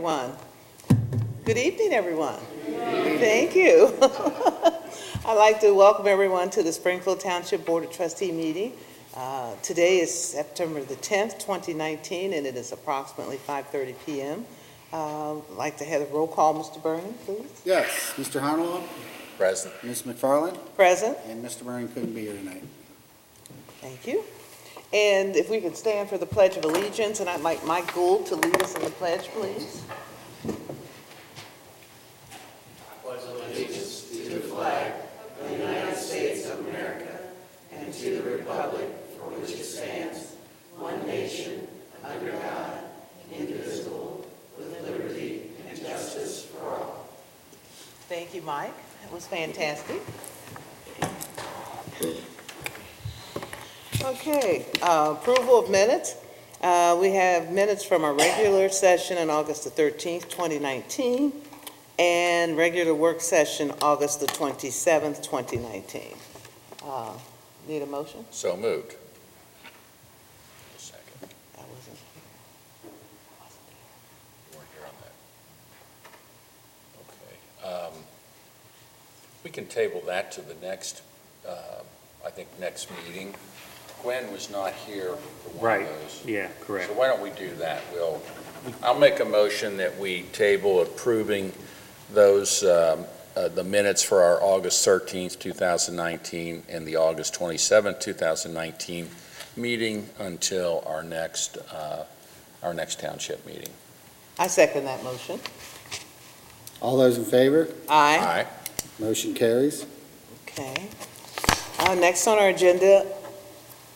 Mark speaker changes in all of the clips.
Speaker 1: everyone. Good evening, everyone. Thank you. I'd like to welcome everyone to the Springfield Township Board of Trustee meeting. Today is September the 10th, 2019, and it is approximately 5:30 p.m. I'd like to have a roll call. Mr. Burning, please.
Speaker 2: Yes, Mr. Honolo?
Speaker 3: Present.
Speaker 2: Ms. McFarland?
Speaker 1: Present.
Speaker 2: And Mr. Burning couldn't be here tonight.
Speaker 1: Thank you. And if we could stand for the Pledge of Allegiance, and I'd like Mike Gould to lead us in the pledge, please.
Speaker 4: I pledge allegiance to the flag of the United States of America and to the republic for which it stands, one nation, under God, indivisible, with liberty and justice for all.
Speaker 1: Thank you, Mike. That was fantastic. Okay, approval of minutes. We have minutes from our regular session on August the 13th, 2019, and regular work session August the 27th, 2019. Need a motion?
Speaker 3: So moved. Second.
Speaker 1: I wasn't here.
Speaker 3: You weren't here on that. Okay. We can table that to the next, I think, next meeting. Gwen was not here for one of those.
Speaker 5: Yeah, correct.
Speaker 3: So why don't we do that? I'll make a motion that we table approving those, the minutes for our August 13th, 2019 and the August 27th, 2019 meeting until our next township meeting.
Speaker 1: I second that motion.
Speaker 2: All those in favor?
Speaker 1: Aye.
Speaker 3: Aye.
Speaker 2: Motion carries.
Speaker 1: Okay. Next on our agenda,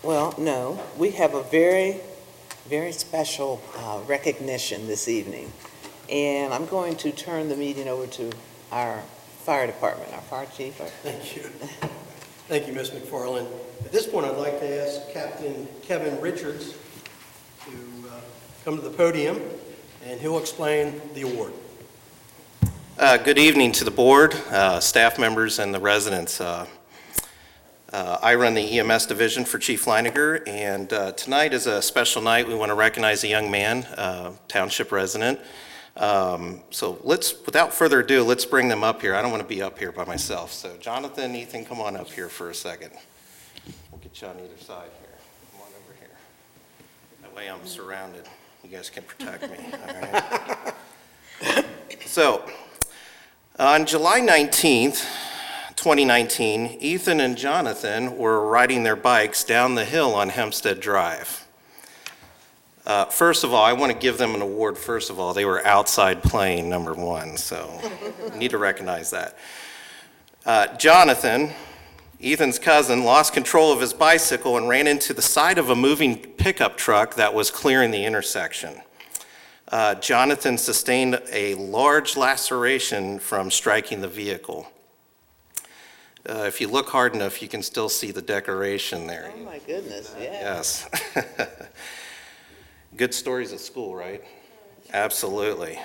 Speaker 1: well, no, we have a very, very special recognition this evening. And I'm going to turn the meeting over to our fire department, our fire chief.
Speaker 6: Thank you. Thank you, Ms. McFarland. At this point, I'd like to ask Captain Kevin Richards to come to the podium, and he'll explain the award.
Speaker 7: Good evening to the board, staff members, and the residents. I run the EMS division for Chief Leiniger, and tonight is a special night. We want to recognize a young man, township resident. So without further ado, let's bring them up here. I don't want to be up here by myself. So Jonathan, Ethan, come on up here for a second. We'll get you on either side here. Come on over here. That way I'm surrounded. You guys can protect me. All right. So, on July 19th, 2019, Ethan and Jonathan were riding their bikes down the hill on Hempstead Drive. First of all, I want to give them an award. First of all, they were outside playing, number one, so need to recognize that. Jonathan, Ethan's cousin, lost control of his bicycle and ran into the side of a moving pickup truck that was clearing the intersection. Jonathan sustained a large laceration from striking the vehicle. If you look hard enough, you can still see the decoration there.
Speaker 1: Oh, my goodness, yeah.
Speaker 7: Yes. Good stories at school, right? Absolutely.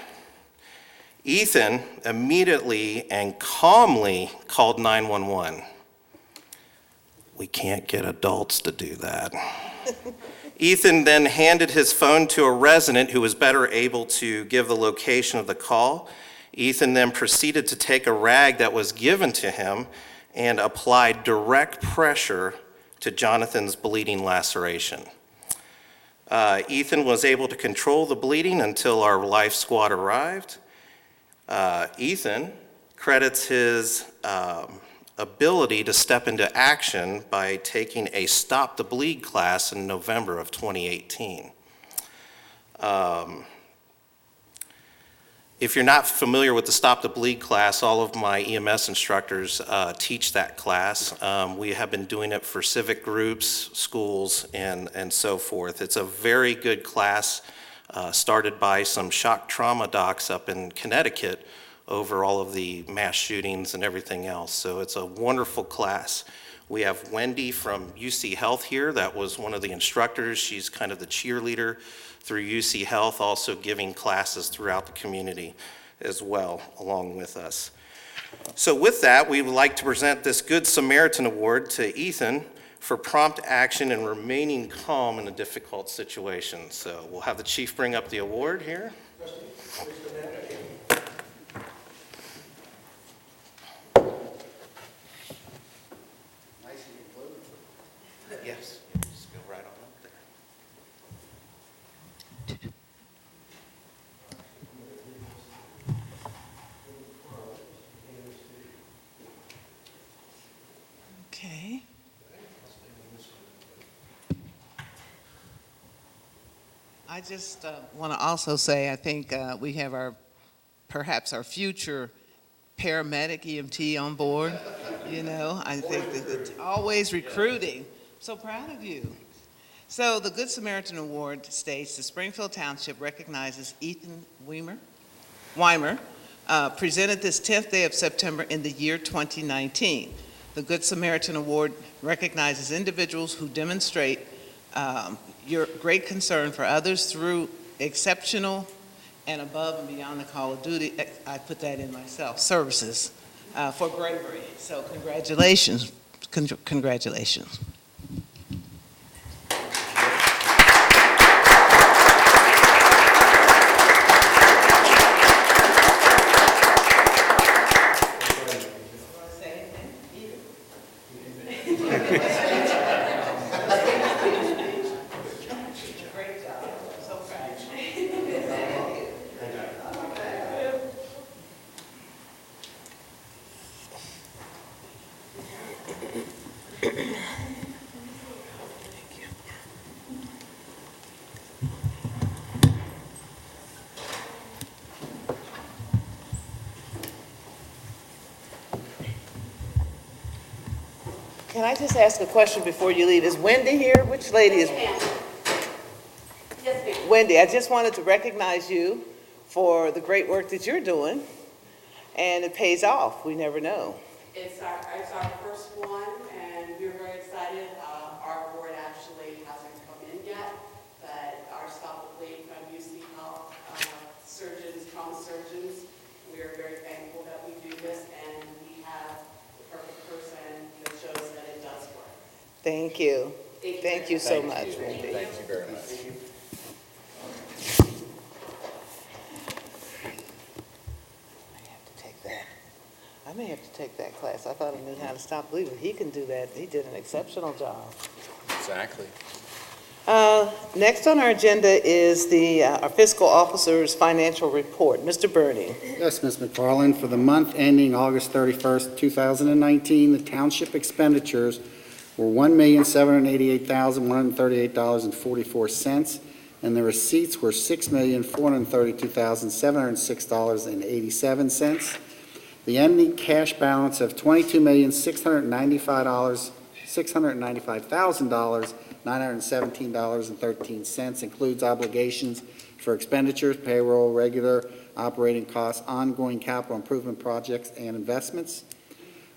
Speaker 7: Ethan immediately and calmly called 911. We can't get adults to do that. Ethan then handed his phone to a resident who was better able to give the location of the call. Ethan then proceeded to take a rag that was given to him and applied direct pressure to Jonathan's bleeding laceration. Ethan was able to control the bleeding until our life squad arrived. Ethan credits his ability to step into action by taking a Stop the Bleed class in November of 2018. If you're not familiar with the Stop the Bleed class, all of my EMS instructors teach that class. We have been doing it for civic groups, schools, and so forth. It's a very good class started by some shock trauma docs up in Connecticut over all of the mass shootings and everything else. So it's a wonderful class. We have Wendy from UC Health here. That was one of the instructors. She's kind of the cheerleader through UC Health, also giving classes throughout the community as well, along with us. So with that, we would like to present this Good Samaritan Award to Ethan for prompt action and remaining calm in a difficult situation. So we'll have the chief bring up the award here. Yes, just go right on up there.
Speaker 1: Okay. I just want to also say, I think we have perhaps our future paramedic EMT on board. You know, I think that it's always recruiting. So proud of you. So the Good Samaritan Award states the Springfield Township recognizes Ethan Weimer, presented this 10th day of September in the year 2019. The Good Samaritan Award recognizes individuals who demonstrate your great concern for others through exceptional and above and beyond the call of duty, I put that in myself, services for bravery. So congratulations, congratulations. Can I just ask a question before you leave? Is Wendy here? Which lady is?
Speaker 5: Yes, ma'am.
Speaker 1: Wendy, I just wanted to recognize you for the great work that you're doing, and it pays off. We never know.
Speaker 5: It's our first one, and we're very excited. Our board actually hasn't come in yet, but our staff of lead from UC Health, surgeons, trauma surgeons, we are very thankful that we do this, and we have the perfect person that shows that it does work.
Speaker 1: Thank you. Thank you so much,
Speaker 3: you.
Speaker 1: Wendy.
Speaker 3: Thank you very much.
Speaker 1: I may have to take that class. I thought I knew how to stop bleeding. He can do that. He did an exceptional job.
Speaker 3: Exactly.
Speaker 1: Next on our agenda is our fiscal officer's financial report. Mr. Burney.
Speaker 2: Yes, Ms. McFarland, for the month ending August 31st, 2019, the township expenditures were $1,788,138.44, and the receipts were $6,432,706.87. The ending cash balance of $22,695,917.13 includes obligations for expenditures, payroll, regular operating costs, ongoing capital improvement projects, and investments.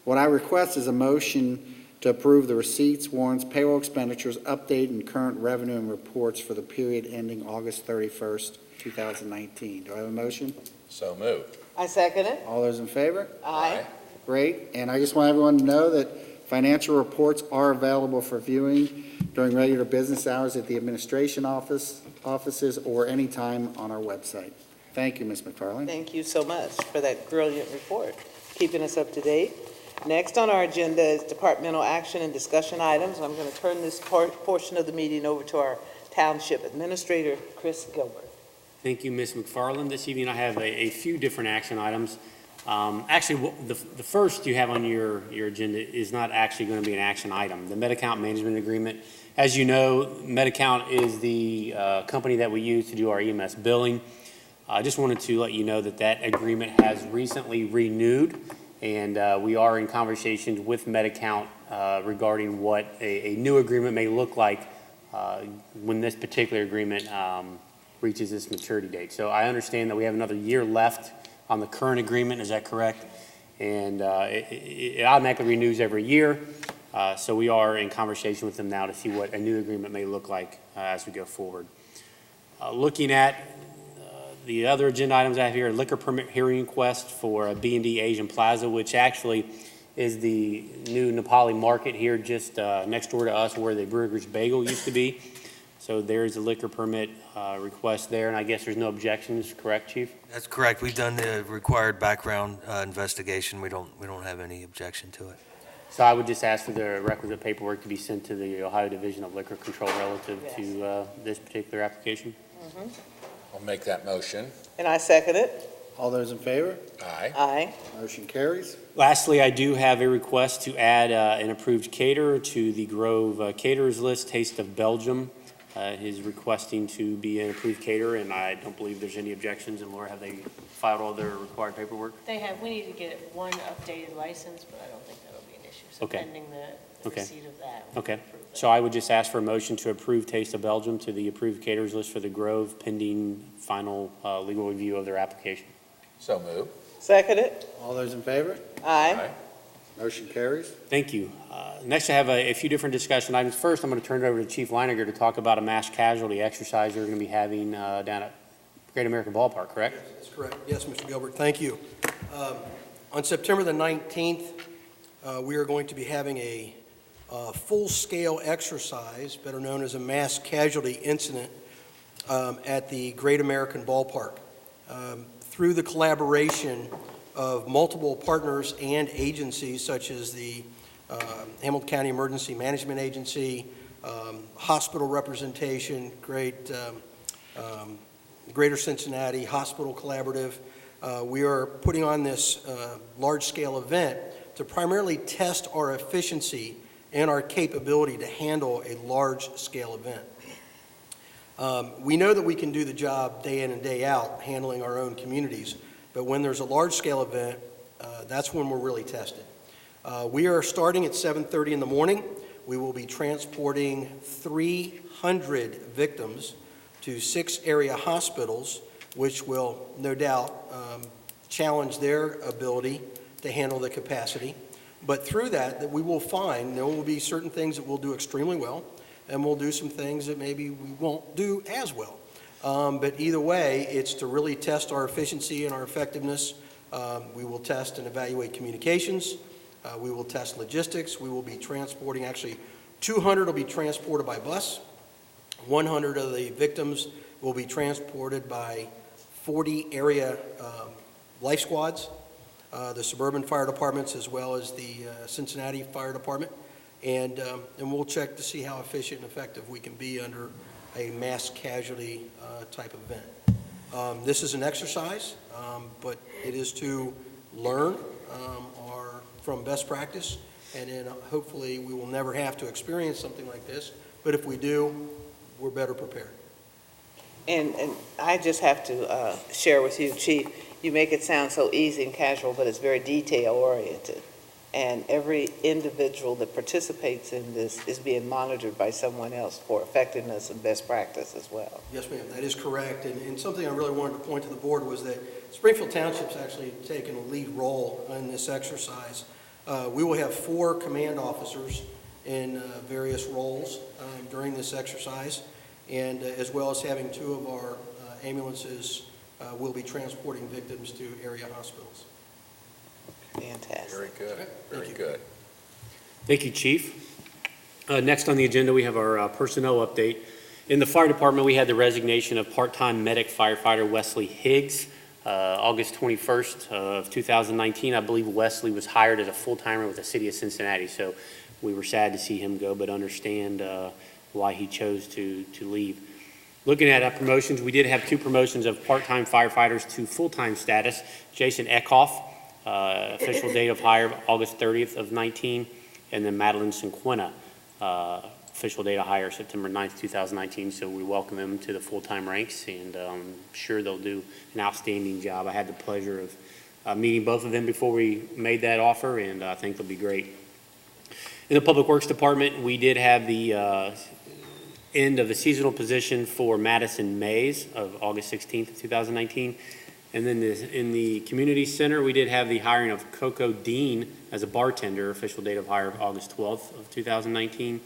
Speaker 2: What I request is a motion to approve the receipts, warrants, payroll expenditures, update, and current revenue and reports for the period ending August 31st, 2019. Do I have a motion?
Speaker 3: So moved.
Speaker 1: I second it.
Speaker 2: All those in favor?
Speaker 1: Aye.
Speaker 2: Great, and I just want everyone to know that financial reports are available for viewing during regular business hours at the administration offices or anytime on our website. Thank you, Ms. McFarland.
Speaker 1: Thank you so much for that brilliant report, keeping us up to date. Next on our agenda is departmental action and discussion items. I'm going to turn this portion of the meeting over to our Township Administrator, Chris Gilbert.
Speaker 8: Thank you, Ms. McFarland. This evening I have a few different action items. Actually, the first you have on your agenda is not actually going to be an action item. The Medi-Account Management Agreement. As you know, Medi-Account is the company that we use to do our EMS billing. I just wanted to let you know that that agreement has recently renewed, and we are in conversations with Medi-Account regarding what a new agreement may look like when this particular agreement reaches its maturity date. So I understand that we have another year left on the current agreement. Is that correct? And it automatically renews every year. So we are in conversation with them now to see what a new agreement may look like as we go forward. Looking at the other agenda items I have here, liquor permit hearing request for B&D Asian Plaza, which actually is the new Nepali market here just next door to us where the Brewers Bagel used to be. So there is a liquor permit request there, and I guess there's no objections, correct, Chief?
Speaker 9: That's correct. We've done the required background investigation. We don't have any objection to it.
Speaker 8: So I would just ask for the requisite paperwork to be sent to the Ohio Division of Liquor Control relative to this particular application.
Speaker 3: I'll make that motion.
Speaker 1: And I second it.
Speaker 2: All those in favor?
Speaker 3: Aye.
Speaker 1: Aye.
Speaker 2: Motion carries.
Speaker 8: Lastly, I do have a request to add an approved caterer to the Grove caterers list, Taste of Belgium. Is requesting to be an approved caterer, and I don't believe there's any objections. And Laura, have they filed all their required paperwork?
Speaker 10: They have, we need to get one updated license, but I don't think that'll be an issue. So
Speaker 8: Okay.
Speaker 10: pending the
Speaker 8: Okay.
Speaker 10: receipt of that. we
Speaker 8: Okay,
Speaker 10: can approve it.
Speaker 8: so I would just ask for a motion to approve Taste of Belgium to the approved caterers list for the Grove pending final legal review of their application.
Speaker 3: So move.
Speaker 1: Second it.
Speaker 2: All those in favor?
Speaker 1: Aye.
Speaker 2: Motion carries.
Speaker 8: Thank you. Next, I have a few different discussion items. First, I'm going to turn it over to Chief Leiniger to talk about a mass casualty exercise you're going to be having down at Great American Ballpark, correct?
Speaker 6: Yes, that's correct. Yes, Mr. Gilbert, thank you. On September the 19th, we are going to be having a full-scale exercise, better known as a mass casualty incident, at the Great American Ballpark. Through the collaboration of multiple partners and agencies such as the Hamilton County Emergency Management Agency, hospital representation, Greater Cincinnati Hospital Collaborative, we are putting on this large-scale event to primarily test our efficiency and our capability to handle a large-scale event. We know that we can do the job day in and day out, handling our own communities, but when there's a large-scale event, that's when we're really tested. We are starting at 7:30 in the morning. We will be transporting 300 victims to 6 area hospitals, which will no doubt challenge their ability to handle the capacity. But through that we will find there will be certain things that we'll do extremely well, and we'll do some things that maybe we won't do as well. But either way, it's to really test our efficiency and our effectiveness. We will test and evaluate communications. We will test logistics. We will be transporting, actually 200 will be transported by bus. 100 of the victims will be transported by 40 area life squads, the suburban fire departments, as well as the Cincinnati Fire Department. And we'll check to see how efficient and effective we can be under a mass casualty type event. This is an exercise, but it is to learn from best practice, and then hopefully we will never have to experience something like this, but if we do, we're better prepared.
Speaker 1: And I just have to share with you, Chief, you make it sound so easy and casual, but it's very detail-oriented. And every individual that participates in this is being monitored by someone else for effectiveness and best practice as well.
Speaker 6: Yes, ma'am, that is correct. And something I really wanted to point to the board was that Springfield Township's actually taken a lead role in this exercise. We will have 4 command officers in various roles during this exercise, and as well as having 2 of our ambulances will be transporting victims to area hospitals.
Speaker 1: Fantastic.
Speaker 3: Very good. Very
Speaker 6: you.
Speaker 3: good.
Speaker 8: Thank you, Chief. Next on the agenda, we have our personnel update. In the fire department, we had the resignation of part-time medic firefighter Wesley Higgs, August 21st of 2019. I believe Wesley was hired as a full-timer with the city of Cincinnati, so we were sad to see him go, but understand why he chose to leave. Looking at promotions, we did have 2 promotions of part-time firefighters to full-time status. Jason Eckhoff, official date of hire August 30th of 19, and then Madeline Cinquena, official date of hire September 9th, 2019. So we welcome them to the full-time ranks, and I'm sure they'll do an outstanding job. I had the pleasure of meeting both of them before we made that offer, and I think they'll be great. In the Public Works Department, we did have the end of the seasonal position for Madison Mays of August 16th, of 2019. And then in the community center, we did have the hiring of Coco Dean as a bartender, official date of hire of August 12th of 2019.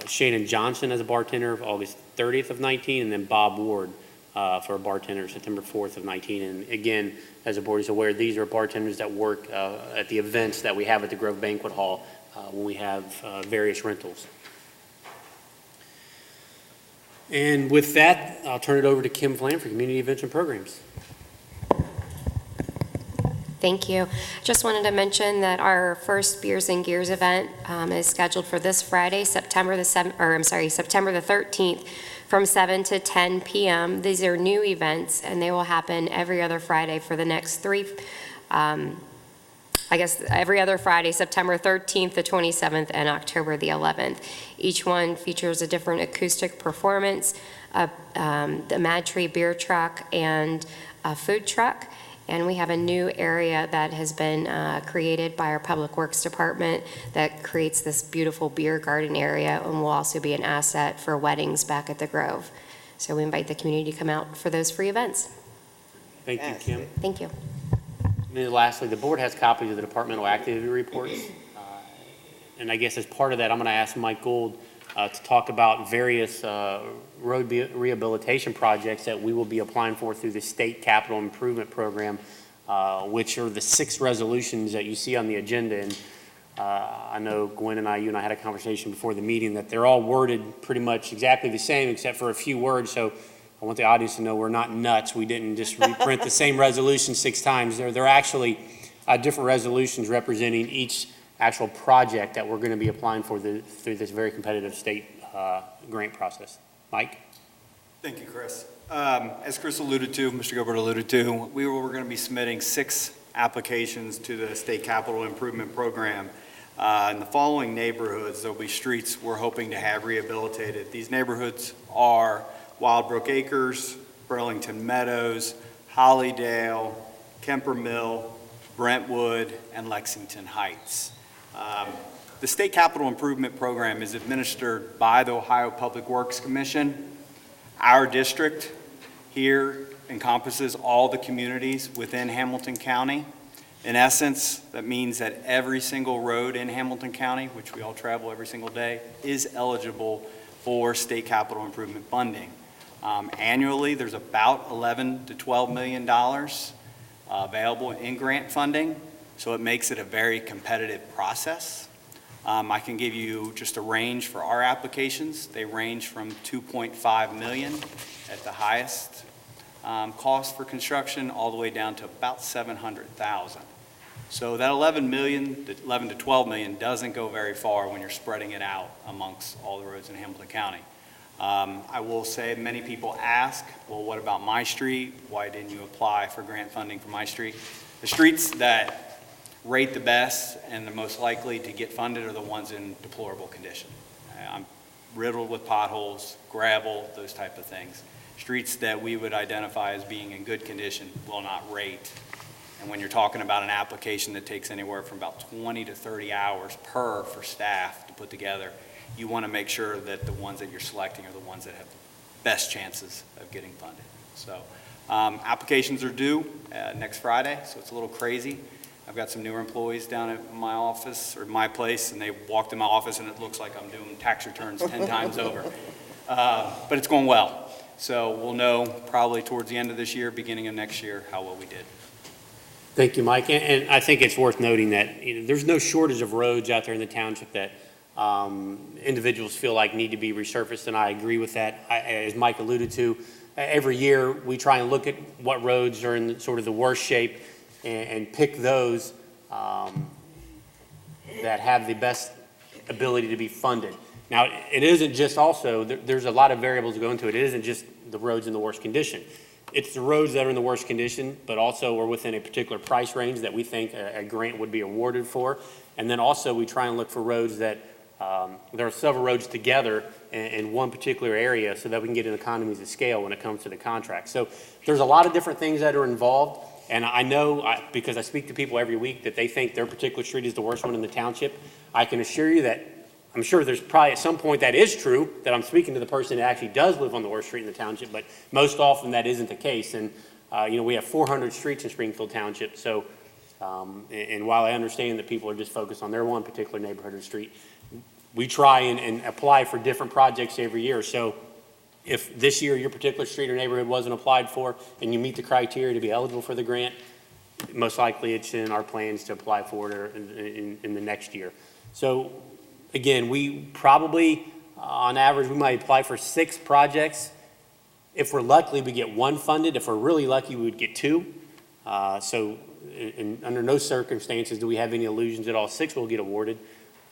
Speaker 8: Shannon Johnson as a bartender of August 30th of 19, and then Bob Ward for a bartender September 4th of 19. And again, as the board is aware, these are bartenders that work at the events that we have at the Grove Banquet Hall when we have various rentals. And with that, I'll turn it over to Kim Flan for Community Events and Programs.
Speaker 11: Thank you. Just wanted to mention that our first Beers and Gears event is scheduled for this Friday, September the 13th, from 7 to 10 p.m. These are new events, and they will happen every other Friday for the next every other Friday, September 13th, the 27th, and October the 11th. Each one features a different acoustic performance, the Mad Tree beer truck, and a food truck. And we have a new area that has been created by our Public Works Department that creates this beautiful beer garden area, and will also be an asset for weddings back at the Grove. So we invite the community to come out for those free events.
Speaker 8: Thank you, Kim.
Speaker 11: Thank you.
Speaker 8: And then lastly, the board has copies of the departmental activity reports. And I guess as part of that, I'm going to ask Mike Gould to talk about various road rehabilitation projects that we will be applying for through the State Capital Improvement Program, which are the 6 resolutions that you see on the agenda. And I know Gwen and you and I had a conversation before the meeting that they're all worded pretty much exactly the same except for a few words. So I want the audience to know we're not nuts. We didn't just reprint the same resolution 6 times. They're actually different resolutions representing each actual project that we're going to be applying for through this very competitive state grant process. Mike?
Speaker 12: Thank you, Chris. As Chris alluded to, Mr. Gilbert alluded to, we're going to be submitting 6 applications to the State Capital Improvement Program. In the following neighborhoods, there'll be streets we're hoping to have rehabilitated. These neighborhoods are Wildbrook Acres, Burlington Meadows, Hollydale, Kemper Mill, Brentwood, and Lexington Heights. The State Capital Improvement Program is administered by the Ohio Public Works Commission. Our district here encompasses all the communities within Hamilton County. In essence, that means that every single road in Hamilton County, which we all travel every single day, is eligible for state capital improvement funding. Annually, there's about $11 to $12 million available in grant funding, so it makes it a very competitive process. I can give you just a range for our applications. They range from $2.5 million at the highest cost for construction, all the way down to about $700,000. So that 11 to 12 million doesn't go very far when you're spreading it out amongst all the roads in Hamilton County. I will say many people ask, well, what about my street? Why didn't you apply for grant funding for my street? The streets that rate the best and the most likely to get funded are the ones in deplorable condition. I'm riddled with potholes, gravel, those type of things. Streets that we would identify as being in good condition will not rate. And when you're talking about an application that takes anywhere from about 20 to 30 hours for staff to put together, you want to make sure that the ones that you're selecting are the ones that have the best chances of getting funded. So applications are due next Friday, so it's a little crazy. I've got some newer employees down at my office, or my place, and they walked in my office and it looks like I'm doing tax returns 10 times over. But it's going well. So we'll know probably towards the end of this year, beginning of next year, how well we did.
Speaker 8: Thank you, Mike. And I think it's worth noting that there's no shortage of roads out there in the township that individuals feel like need to be resurfaced, and I agree with that. As Mike alluded to, every year we try and look at what roads are in sort of the worst shape and pick those that have the best ability to be funded. Now, it isn't just also, there's a lot of variables that go into it. It isn't just the roads in the worst condition. It's the roads that are in the worst condition, but also are within a particular price range that we think a grant would be awarded for. And then also we try and look for roads that, there are several roads together in one particular area so that we can get an economies of scale when it comes to the contract. So there's a lot of different things that are involved. And I know, because I speak to people every week, that they think their particular street is the worst one in the township. I can assure you that I'm sure there's probably at some point that is true, that I'm speaking to the person that actually does live on the worst street in the township, but most often that isn't the case. And, we have 400 streets in Springfield Township. So, and while I understand that people are just focused on their one particular neighborhood or street, we try and apply for different projects every year. So if this year your particular street or neighborhood wasn't applied for and you meet the criteria to be eligible for the grant, most likely it's in our plans to apply for it in the next year. So again, we probably on average, we might apply for 6 projects. If we're lucky, we get 1 funded. If we're really lucky, we would get 2. So under no circumstances do we have any illusions that all 6 will get awarded.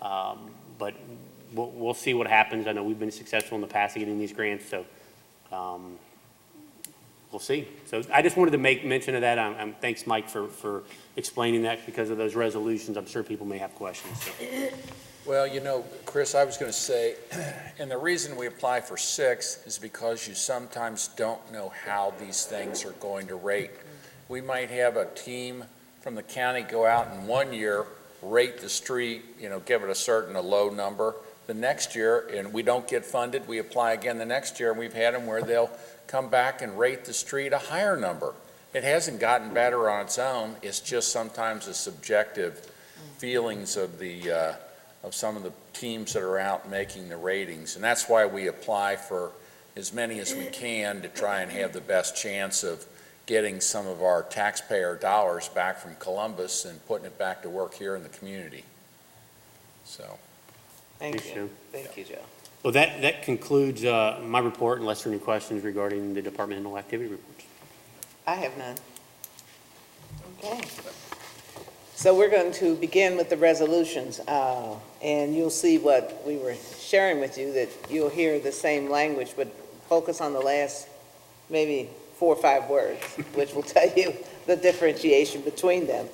Speaker 8: But we'll see what happens. I know we've been successful in the past at getting these grants, so we'll see. So I just wanted to make mention of that. Thanks, Mike, for explaining that because of those resolutions. I'm sure people may have questions. So.
Speaker 3: Well, you know, Chris, I was going to say, and the reason we apply for 6 is because you sometimes don't know how these things are going to rate. We might have a team from the county go out in 1 year, rate the street, you know, give it a low number. The next year, and we don't get funded, we apply again the next year, and we've had them where they'll come back and rate the street a higher number. It hasn't gotten better on its own. It's just sometimes the subjective feelings of of some of the teams that are out making the ratings. And that's why we apply for as many as we can to try and have the best chance of getting some of our taxpayer dollars back from Columbus and putting it back to work here in the community. So.
Speaker 1: Thank
Speaker 8: Thanks,
Speaker 1: you.
Speaker 8: Joe.
Speaker 1: Thank you, Joe.
Speaker 8: Well, that concludes my report, unless there are any questions regarding the departmental activity reports.
Speaker 1: I have none. Okay. So we're going to begin with the resolutions, and you'll see what we were sharing with you, that you'll hear the same language, but focus on the last maybe 4 or 5 words, which will tell you the differentiation between them.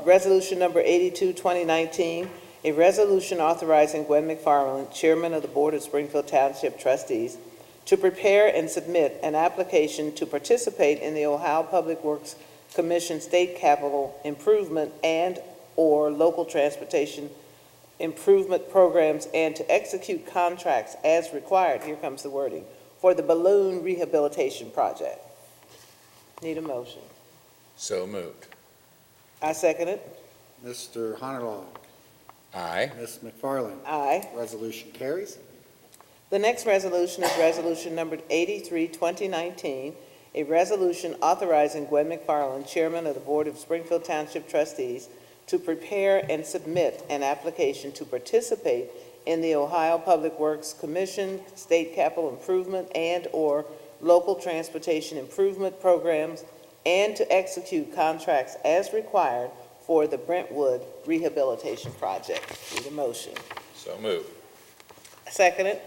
Speaker 1: Resolution number 82, 2019, a resolution authorizing Gwen McFarland, Chairman of the Board of Springfield Township Trustees, to prepare and submit an application to participate in the Ohio Public Works Commission State Capital Improvement and/or local transportation improvement programs and to execute contracts as required, here comes the wording, for the balloon rehabilitation project. Need a motion?
Speaker 3: So moved.
Speaker 1: I second it.
Speaker 2: Mr. Honeylaw.
Speaker 3: Aye.
Speaker 2: Ms. McFarland.
Speaker 1: Aye.
Speaker 2: Resolution carries.
Speaker 1: The next resolution is resolution number 83, 2019, a resolution authorizing Gwen McFarland, Chairman of the Board of Springfield Township Trustees, to prepare and submit an application to participate in the Ohio Public Works Commission State Capital Improvement and/or local transportation improvement programs and to execute contracts as required for the Brentwood Rehabilitation Project. Need a motion?
Speaker 3: So moved.
Speaker 1: Second it.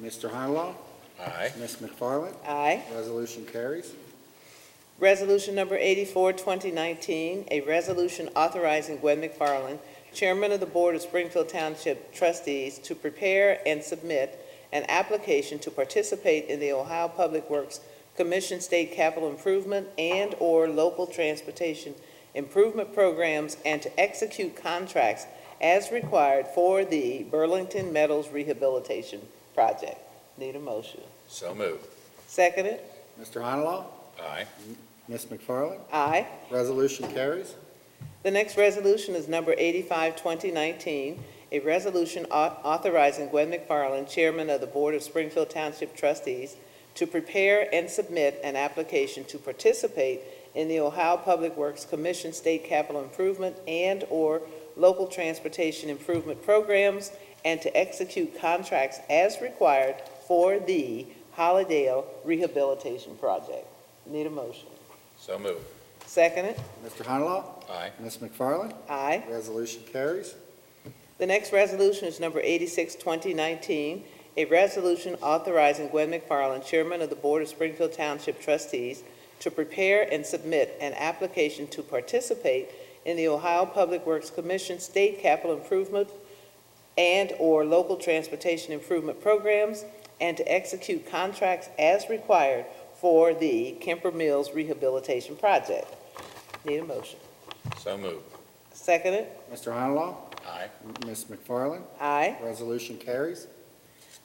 Speaker 2: Mr. Honeylaw.
Speaker 3: Aye.
Speaker 2: Ms. McFarland.
Speaker 1: Aye.
Speaker 2: Resolution carries.
Speaker 1: Resolution number 84, 2019, a resolution authorizing Gwen McFarland, Chairman of the Board of Springfield Township Trustees, to prepare and submit an application to participate in the Ohio Public Works Commission State Capital Improvement and/or local transportation improvement programs and to execute contracts as required for the Burlington Metals Rehabilitation Project. Need a motion?
Speaker 3: So moved.
Speaker 1: Second it.
Speaker 2: Mr. Honeylaw.
Speaker 3: Aye.
Speaker 2: Ms. McFarland.
Speaker 1: Aye.
Speaker 2: Resolution carries.
Speaker 1: The next resolution is number 85, 2019, a resolution authorizing Gwen McFarland, Chairman of the Board of Springfield Township Trustees, to prepare and submit an application to participate in the Ohio Public Works Commission State Capital Improvement and/or local transportation improvement programs and to execute contracts as required for the Hollydale Rehabilitation Project. Need a motion?
Speaker 3: So moved.
Speaker 1: Second it.
Speaker 2: Mr. Honeylaw.
Speaker 3: Aye.
Speaker 2: Ms. McFarland.
Speaker 1: Aye.
Speaker 2: Resolution carries.
Speaker 1: The next resolution is number 86, 2019, a resolution authorizing Gwen McFarland, Chairman of the Board of Springfield Township Trustees, to prepare and submit an application to participate in the Ohio Public Works Commission State Capital Improvement and/or local transportation improvement programs and to execute contracts as required for the Kemper Mills Rehabilitation Project. Need a motion?
Speaker 3: So moved.
Speaker 1: Second it.
Speaker 2: Mr. Honeylaw.
Speaker 3: Aye.
Speaker 2: Ms. McFarland.
Speaker 1: Aye.
Speaker 2: Resolution carries.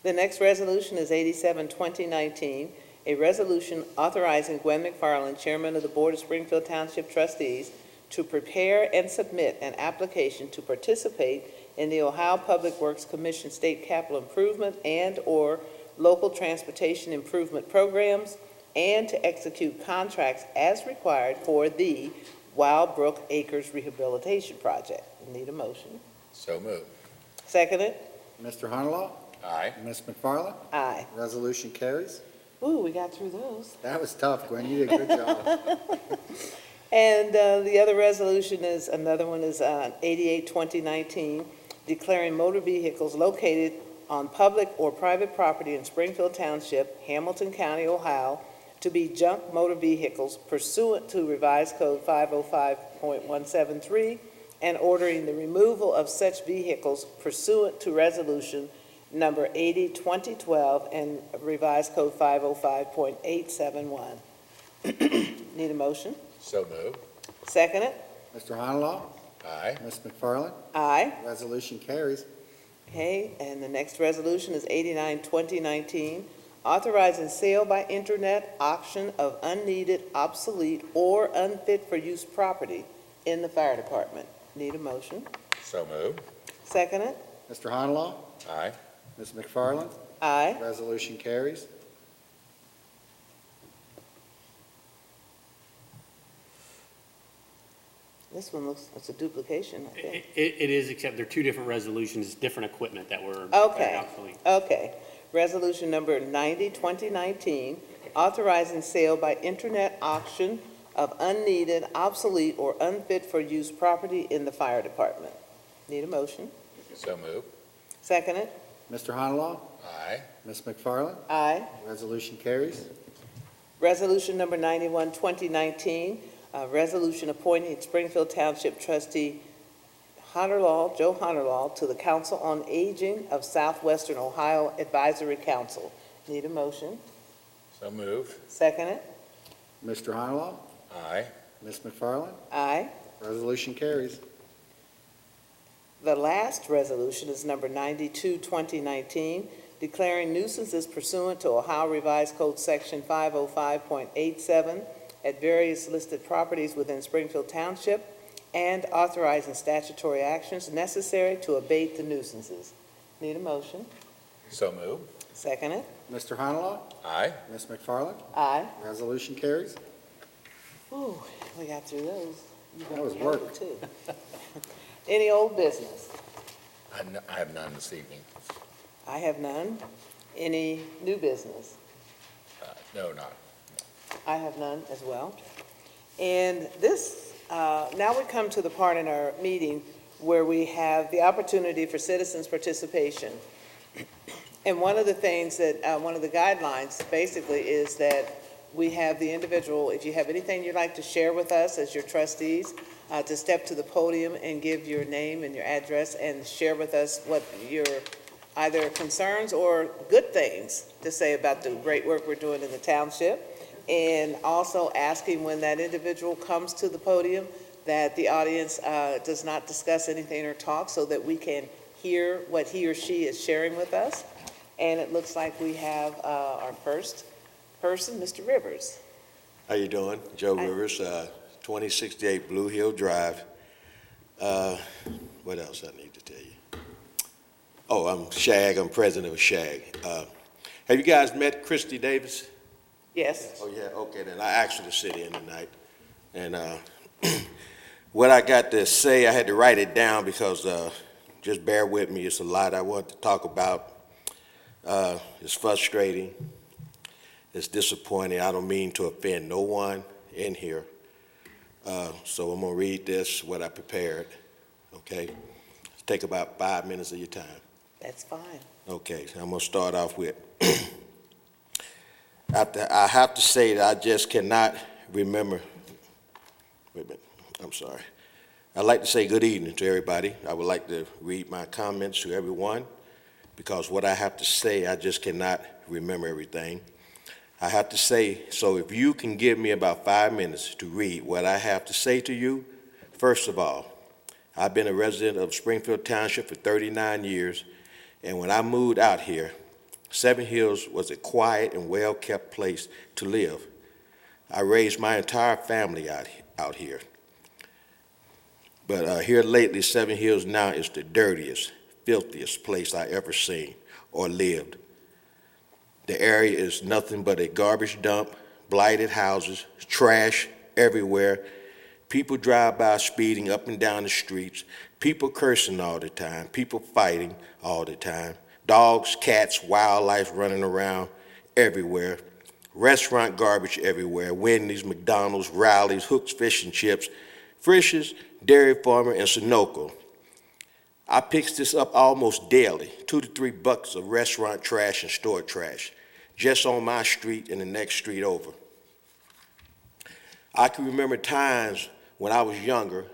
Speaker 1: The next resolution is 87, 2019, a resolution authorizing Gwen McFarland, Chairman of the Board of Springfield Township Trustees, to prepare and submit an application to participate in the Ohio Public Works Commission State Capital Improvement and/or local transportation improvement programs and to execute contracts as required for the Wild Brook Acres Rehabilitation Project. Need a motion?
Speaker 3: So moved.
Speaker 1: Second it.
Speaker 2: Mr. Honeylaw.
Speaker 3: Aye.
Speaker 2: Ms. McFarland?
Speaker 1: Aye.
Speaker 2: Resolution carries.
Speaker 1: Ooh, we got through those.
Speaker 2: That was tough, Gwen. You did a good job.
Speaker 1: And the other resolution is, another one is 88-2019, declaring motor vehicles located on public or private property in Springfield Township, Hamilton County, Ohio, to be junk motor vehicles pursuant to Revised Code 505.173, and ordering the removal of such vehicles pursuant to Resolution Number 80-2012 and Revised Code 505.871. Need a motion?
Speaker 3: So moved.
Speaker 1: Second it?
Speaker 2: Mr. Honalaw?
Speaker 3: Aye.
Speaker 2: Ms. McFarland?
Speaker 1: Aye.
Speaker 2: Resolution carries.
Speaker 1: Okay, and the next resolution is 89-2019, authorizing sale by internet auction of unneeded, obsolete, or unfit for use property in the fire department. Need a motion?
Speaker 3: So moved.
Speaker 1: Second it?
Speaker 2: Mr. Honalaw?
Speaker 3: Aye.
Speaker 2: Ms. McFarland?
Speaker 1: Aye.
Speaker 2: Resolution carries.
Speaker 1: This one looks, it's a duplication, I think.
Speaker 8: It is, except they're two different resolutions, different equipment that were
Speaker 1: Okay.
Speaker 8: obsolete.
Speaker 1: Okay. Resolution number 90-2019, authorizing sale by internet auction of unneeded, obsolete, or unfit for use property in the fire department. Need a motion?
Speaker 3: So moved.
Speaker 1: Second it?
Speaker 2: Mr. Honalaw?
Speaker 3: Aye.
Speaker 2: Ms. McFarland?
Speaker 1: Aye.
Speaker 2: Resolution carries.
Speaker 1: Resolution number 91-2019, resolution appointing Springfield Township trustee Joe Honderlaw to the Council on Aging of Southwestern Ohio Advisory Council. Need a motion?
Speaker 3: So moved.
Speaker 1: Second it?
Speaker 2: Mr. Honalaw?
Speaker 3: Aye.
Speaker 2: Ms. McFarland?
Speaker 1: Aye.
Speaker 2: Resolution carries.
Speaker 1: The last resolution is number 92-2019, declaring nuisances pursuant to Ohio Revised Code Section 505.87 at various listed properties within Springfield Township, and authorizing statutory actions necessary to abate the nuisances. Need a motion?
Speaker 3: So moved.
Speaker 1: Second it?
Speaker 2: Mr. Honalaw?
Speaker 3: Aye.
Speaker 2: Ms. McFarland?
Speaker 1: Aye.
Speaker 2: Resolution carries.
Speaker 1: Ooh, we got through those. You
Speaker 2: That was
Speaker 1: nailed
Speaker 2: work.
Speaker 1: it, too. Any old business?
Speaker 3: I have none this evening.
Speaker 1: I have none. Any new business?
Speaker 3: No, not.
Speaker 1: I have none as well. And this, now we come to the part in our meeting where we have the opportunity for citizens' participation. And one of the things that, one of the guidelines basically is that we have the individual, if you have anything you'd like to share with us as your trustees, to step to the podium and give your name and your address and share with us what your either concerns or good things to say about the great work we're doing in the township. And also asking when that individual comes to the podium that the audience does not discuss anything or talk, so that we can hear what he or she is sharing with us. And it looks like we have our first person, Mr. Rivers.
Speaker 13: How you doing? Joe
Speaker 1: Hi.
Speaker 13: Rivers, 2068 Blue Hill Drive. What else I need to tell you? Oh, I'm Shag. I'm president of Shag. Have you guys met Christy Davis?
Speaker 1: Yes.
Speaker 13: Oh, yeah, okay, then I actually sit in tonight. And what I got to say, I had to write it down because, just bear with me, it's a lot I want to talk about. It's frustrating. It's disappointing. I don't mean to offend no one in here. So I'm gonna read this, what I prepared, okay? Take about 5 minutes of your time.
Speaker 1: That's fine.
Speaker 13: Okay, so I'm gonna start off with, I have to say that I just cannot remember, wait a minute, I'm sorry. I'd like to say good evening to everybody. I would like to read my comments to everyone, because what I have to say, I just cannot remember everything. I have to say, so if you can give me about 5 minutes to read what I have to say to you. First of all, I've been a resident of Springfield Township for 39 years, and when I moved out here, Seven Hills was a quiet and well-kept place to live. I raised my entire family out here. But here lately, Seven Hills now is the dirtiest, filthiest place I ever seen or lived. The area is nothing but a garbage dump, blighted houses, trash everywhere. People drive by speeding up and down the streets, people cursing all the time, people fighting all the time, Dogs, cats, wildlife running around everywhere. Restaurant garbage everywhere. Wendy's, McDonald's, Rowley's, Hooks Fish and Chips, Frisch's, Dairy Farmer, and Sunoco. I pick this up almost daily, 2 to 3 buckets of restaurant trash and store trash, just on my street and the next street over. I can remember times when I was younger,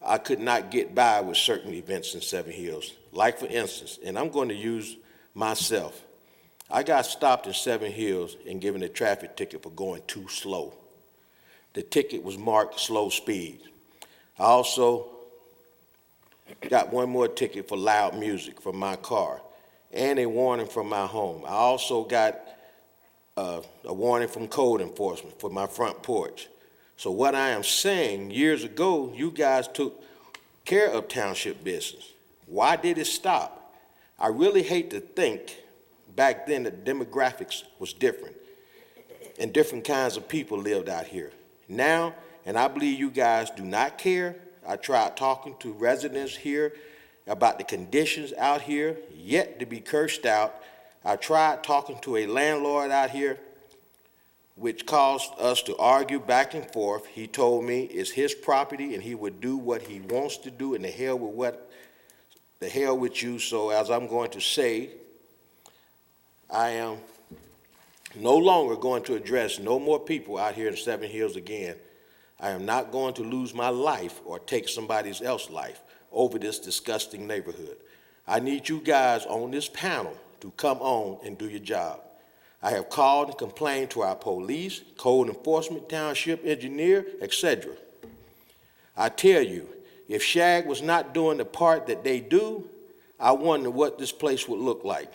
Speaker 13: I could not get by with certain events in Seven Hills. Like for instance, and I'm going to use myself, I got stopped in Seven Hills and given a traffic ticket for going too slow. The ticket was marked slow speed. I also got one more ticket for loud music from my car and a warning from my home. I also got a warning from code enforcement for my front porch. So what I am saying, years ago, you guys took care of township business. Why did it stop? I really hate to think back then the demographics was different and different kinds of people lived out here. Now, and I believe you guys do not care. I tried talking to residents here about the conditions out here, yet to be cursed out. I tried talking to a landlord out here, which caused us to argue back and forth. He told me it's his property and he would do what he wants to do, and the hell with you. So as I'm going to say, I am no longer going to address no more people out here in Seven Hills again. I am not going to lose my life or take somebody else's life over this disgusting neighborhood. I need you guys on this panel to come on and do your job. I have called and complained to our police, code enforcement, township engineer, etc. I tell you, if SHAG was not doing the part that they do, I wonder what this place would look like.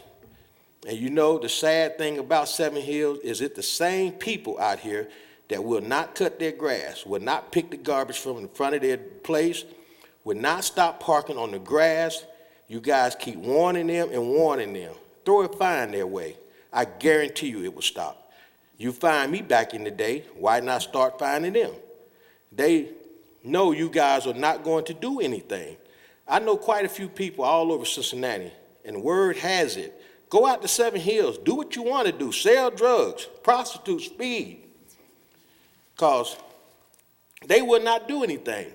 Speaker 13: And you know, the sad thing about Seven Hills is it's the same people out here that will not cut their grass, will not pick the garbage from in front of their place, will not stop parking on the grass. You guys keep warning them and warning them. Throw a fine their way. I guarantee you it will stop. You find me back in the day, why not start finding them? They know you guys are not going to do anything. I know quite a few people all over Cincinnati, and word has it, go out to Seven Hills, do what you want to do, sell drugs, prostitute, speed, because they would not do anything.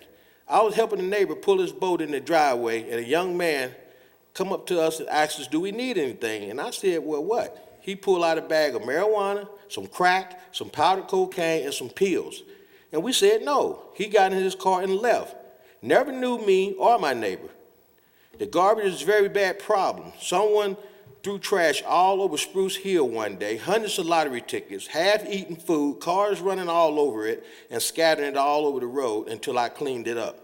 Speaker 13: I was helping a neighbor pull his boat in the driveway, and a young man come up to us and asked us, do we need anything? And I said, well, what? He pulled out a bag of marijuana, some crack, some powdered cocaine, and some pills. And we said no. He got in his car and left. Never knew me or my neighbor. The garbage is a very bad problem. Someone threw trash all over Spruce Hill one day, hundreds of lottery tickets, half-eaten food, cars running all over it, and scattering it all over the road until I cleaned it up.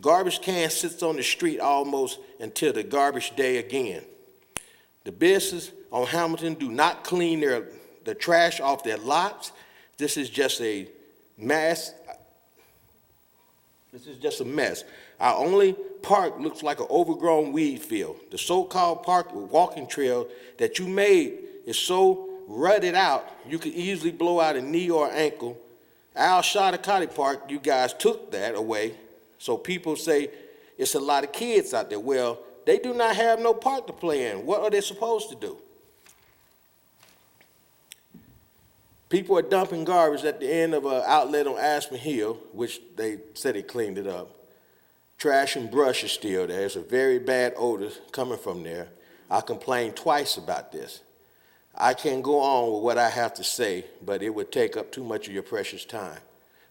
Speaker 13: Garbage can sits on the street almost until the garbage day again. The business on Hamilton do not clean the trash off their lots. This is just a mess. This is just a mess. Our only park looks like an overgrown weed field. The so-called park walking trail that you made is so rutted out, you could easily blow out a knee or ankle. Al Shadakati Park, you guys took that away. So people say it's a lot of kids out there. Well, they do not have no park to play in. What are they supposed to do? People are dumping garbage at the end of an outlet on Aspen Hill, which they said they cleaned it up. Trash and brush is still there. There's a very bad odor coming from there. I complained twice about this. I can go on with what I have to say, but it would take up too much of your precious time.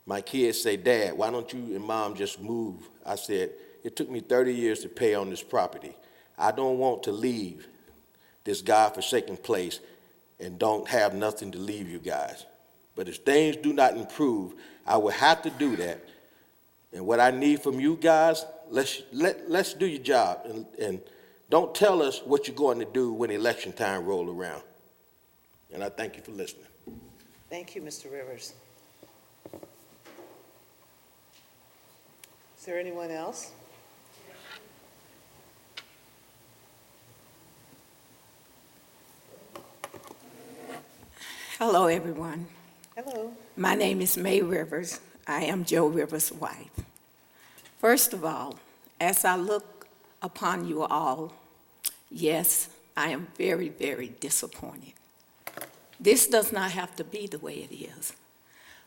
Speaker 13: My kids say, Dad, why don't you and Mom just move? I said, it took me 30 years to pay on this property. I don't want to leave this godforsaken place and don't have nothing to leave you guys. But if things do not improve, I will have to do that. And what I need from you guys, let's do your job and don't tell us what you're going to do when election time roll around. And I thank you for listening.
Speaker 1: Thank you, Mr. Rivers. Is there anyone else?
Speaker 14: Hello, everyone.
Speaker 1: Hello.
Speaker 14: My name is May Rivers. I am Joe Rivers' wife. First of all, as I look upon you all, yes, I am very, very disappointed. This does not have to be the way it is.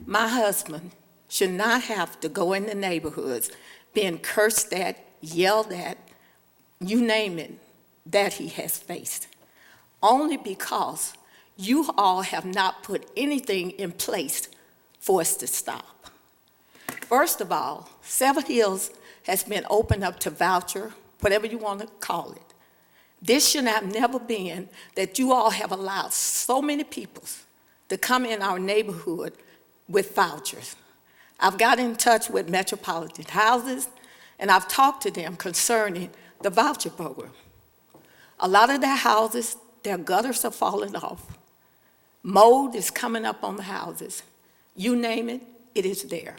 Speaker 14: My husband should not have to go in the neighborhoods being cursed at, yelled at, you name it, that he has faced, only because you all have not put anything in place for us to stop. First of all, Seven Hills has been opened up to voucher, whatever you want to call it. This should have never been that you all have allowed so many people to come in our neighborhood with vouchers. I've got in touch with Metropolitan Houses, and I've talked to them concerning the voucher program. A lot of their houses, their gutters are falling off. Mold is coming up on the houses. You name it, it is there.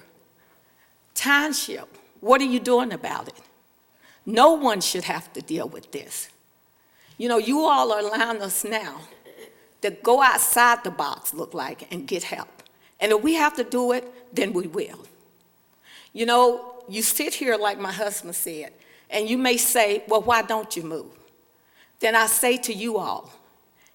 Speaker 14: Township, what are you doing about it? No one should have to deal with this. You know, you all are allowing us now to go outside the box, look like, and get help. And if we have to do it, then we will. You know, you sit here like my husband said, and you may say, well, why don't you move? Then I say to you all,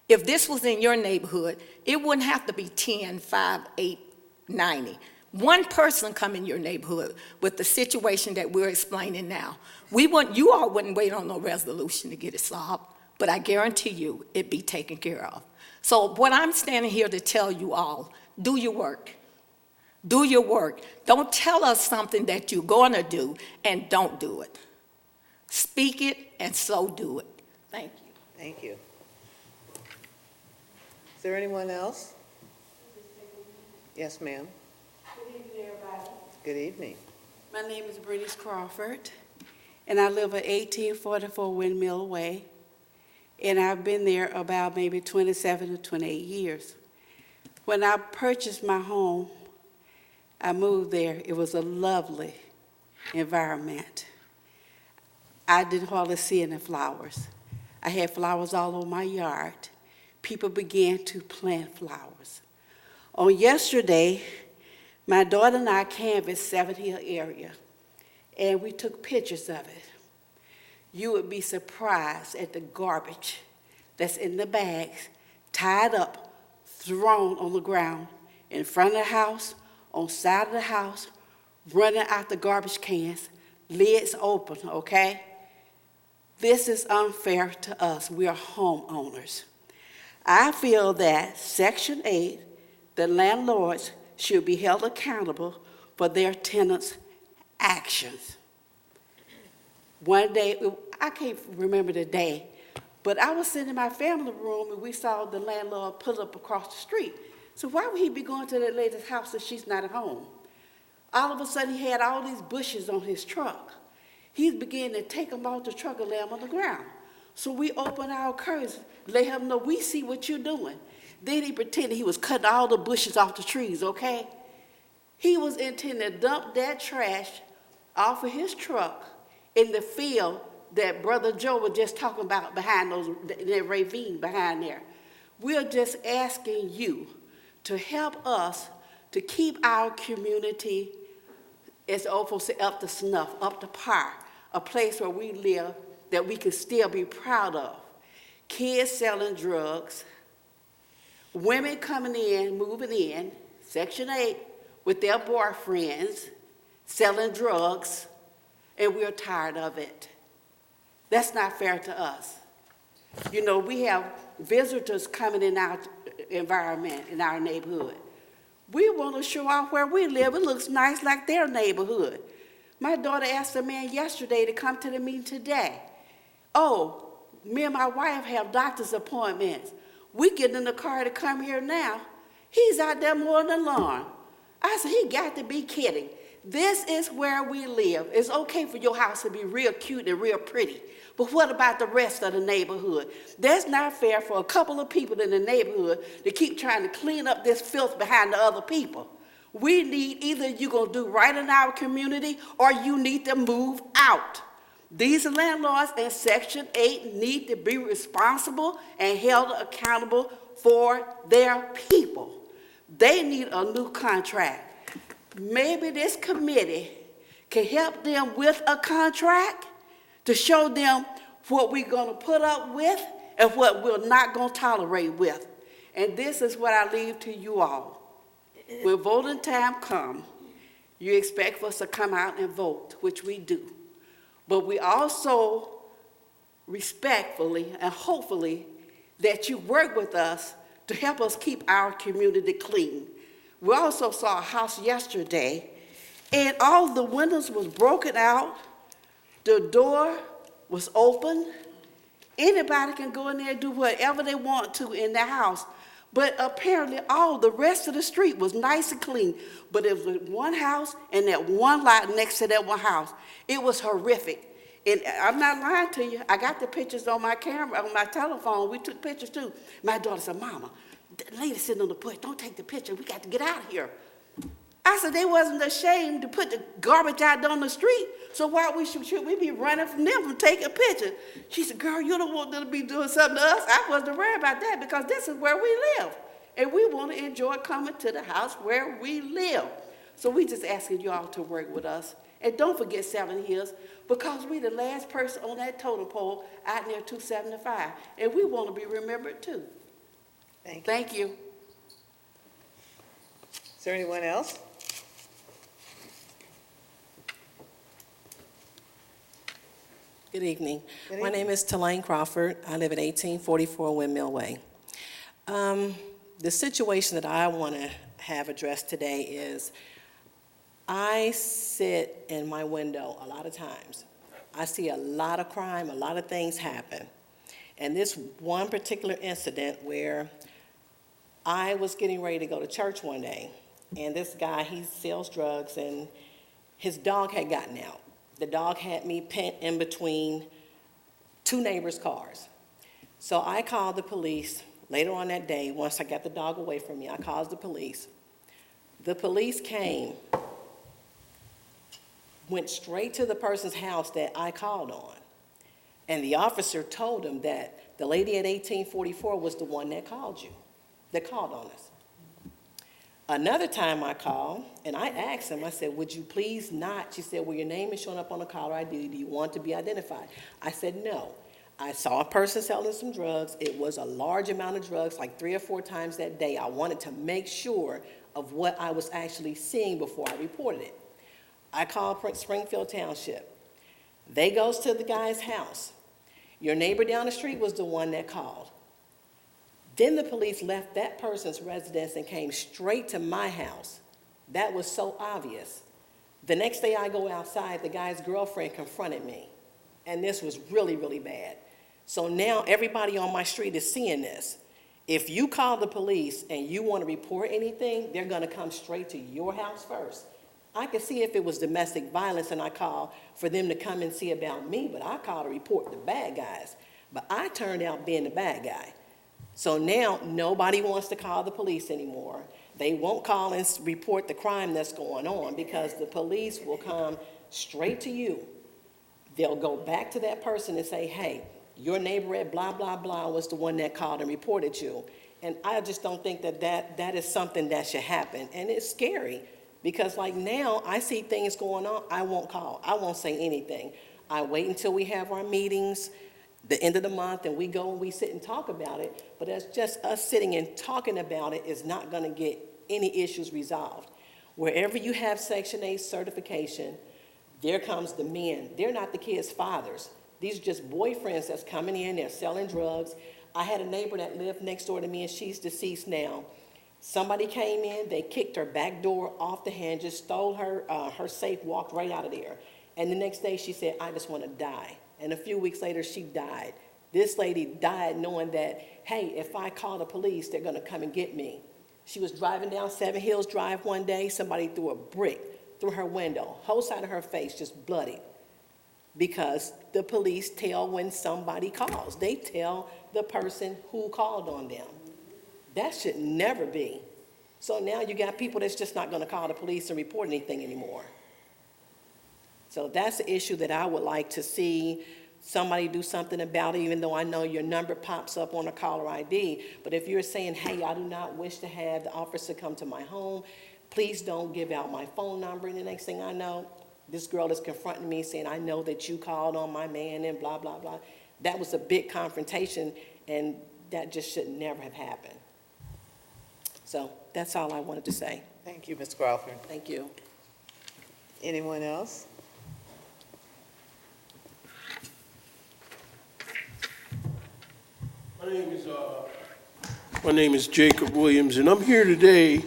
Speaker 14: if this was in your neighborhood, it wouldn't have to be 10, 5, 8, 90. One person come in your neighborhood with the situation that we're explaining now. You all wouldn't wait on no resolution to get it solved, but I guarantee you it'd be taken care of. So what I'm standing here to tell you all, do your work. Do your work. Don't tell us something that you're going to do and don't do it. Speak it and so do it. Thank you.
Speaker 1: Thank you. Is there anyone else? Yes, ma'am.
Speaker 15: Good evening, everybody.
Speaker 1: Good evening.
Speaker 15: My name is Bernice Crawford, and I live at 1844 Windmill Way, and I've been there about maybe 27 to 28 years. When I purchased my home, I moved there. It was a lovely environment. I didn't hardly see any flowers. I had flowers all over my yard. People began to plant flowers. On yesterday, my daughter and I canvassed Seven Hill area, and we took pictures of it. You would be surprised at the garbage that's in the bags, tied up, thrown on the ground, in front of the house, on side of the house, running out the garbage cans, lids open, okay? This is unfair to us. We are homeowners. I feel that Section 8, the landlords should be held accountable for their tenants' actions. One day, I can't remember the day, but I was sitting in my family room and we saw the landlord pull up across the street. So why would he be going to that lady's house if she's not at home? All of a sudden, he had all these bushes on his truck. He's beginning to take them off the truck and lay them on the ground. So we opened our curtains, let him know we see what you're doing. Then he pretended he was cutting all the bushes off the trees, okay? He was intending to dump that trash off of his truck in the field that Brother Joe was just talking about behind that ravine behind there. We're just asking you to help us to keep our community, as Opal said, up to snuff, up to par, a place where we live that we can still be proud of. Kids selling drugs, women coming in, moving in, Section 8, with their boyfriends, selling drugs, and we're tired of it. That's not fair to us. You know, we have visitors coming in our environment, in our neighborhood. We want to show off where we live. It looks nice like their neighborhood. My daughter asked a man yesterday to come to the meeting today. Oh, me and my wife have doctor's appointments. We get in the car to come here now. He's out there mowing the lawn. I said, he got to be kidding. This is where we live. It's okay for your house to be real cute and real pretty, but what about the rest of the neighborhood? That's not fair for a couple of people in the neighborhood to keep trying to clean up this filth behind the other people. We need either you're going to do right in our community or you need to move out. These landlords in Section 8 need to be responsible and held accountable for their people. They need a new contract. Maybe this committee can help them with a contract to show them what we're going to put up with and what we're not going to tolerate with. And this is what I leave to you all. When voting time comes, you expect us to come out and vote, which we do. But we also respectfully and hopefully that you work with us to help us keep our community clean. We also saw a house yesterday, and all the windows was broken out, the door was open. Anybody can go in there and do whatever they want to in their house. But apparently all the rest of the street was nice and clean. But it was one house and that one lot next to that one house. It was horrific. And I'm not lying to you. I got the pictures on my camera, on my telephone. We took pictures too. My daughter said, Mama, the lady sitting on the porch, don't take the picture. We got to get out of here. I said they wasn't ashamed to put the garbage out on the street. So why should we be running from them from taking pictures? She said, girl, you don't want them to be doing something to us. I wasn't worried about that because this is where we live. And we want to enjoy coming to the house where we live. So we just asking you all to work with us. And don't forget 7 Hills, because we the last person on that totem pole out near 275. And we want to be remembered too. Thank you.
Speaker 1: Is there anyone else?
Speaker 16: Good evening.
Speaker 1: Good
Speaker 16: My
Speaker 1: evening.
Speaker 16: name is Talaine Crawford. I live at 1844 Windmill Way. The situation that I want to have addressed today is I sit in my window a lot of times. I see a lot of crime, a lot of things happen. And this one particular incident where I was getting ready to go to church one day, and this guy, he sells drugs, and his dog had gotten out. The dog had me pent in between two neighbors' cars. So I called the police later on that day. Once I got the dog away from me, I called the police. The police came, went straight to the person's house that I called on. And the officer told him that the lady at 1844 was the one that called you, that called on us. Another time I called, and I asked him, I said, would you please not? She said, well, your name is showing up on the caller ID. Do you want to be identified? I said, no. I saw a person selling some drugs. It was a large amount of drugs, like 3 or 4 times that day. I wanted to make sure of what I was actually seeing before I reported it. I called Springfield Township. They goes to the guy's house. Your neighbor down the street was the one that called. Then the police left that person's residence and came straight to my house. That was so obvious. The next day I go outside, the guy's girlfriend confronted me. And this was really, really bad. So now everybody on my street is seeing this. If you call the police and you want to report anything, they're going to come straight to your house first. I could see if it was domestic violence and I called for them to come and see about me, but I called to report the bad guys. But I turned out being the bad guy. So now nobody wants to call the police anymore. They won't call and report the crime that's going on because the police will come straight to you. They'll go back to that person and say, hey, your neighbor at blah, blah, blah was the one that called and reported you. And I just don't think that is something that should happen. And it's scary because like now I see things going on, I won't call. I won't say anything. I wait until we have our meetings, the end of the month, and we go and we sit and talk about it. But it's just us sitting and talking about it is not going to get any issues resolved. Wherever you have Section 8 certification, there comes the men. They're not the kids' fathers. These are just boyfriends that's coming in, they're selling drugs. I had a neighbor that lived next door to me, and she's deceased now. Somebody came in, they kicked her back door off the hinges, stole her safe, walked right out of there. And the next day she said, I just want to die. And a few weeks later, she died. This lady died knowing that, hey, if I call the police, they're going to come and get me. She was driving down 7 Hills Drive one day. Somebody threw a brick through her window, whole side of her face just bloody. Because the police tell when somebody calls. They tell the person who called on them. That should never be. So now you got people that's just not going to call the police and report anything anymore. So that's the issue that I would like to see somebody do something about it, even though I know your number pops up on a caller ID. But if you're saying, hey, I do not wish to have the officer come to my home, please don't give out my phone number. And the next thing I know, this girl is confronting me saying, I know that you called on my man and blah, blah, blah. That was a big confrontation. And that just should never have happened. So that's all I wanted to say.
Speaker 1: Thank you, Ms. Crawford.
Speaker 16: Thank you.
Speaker 1: Anyone else?
Speaker 17: My name is Jacob Williams, and I'm here today.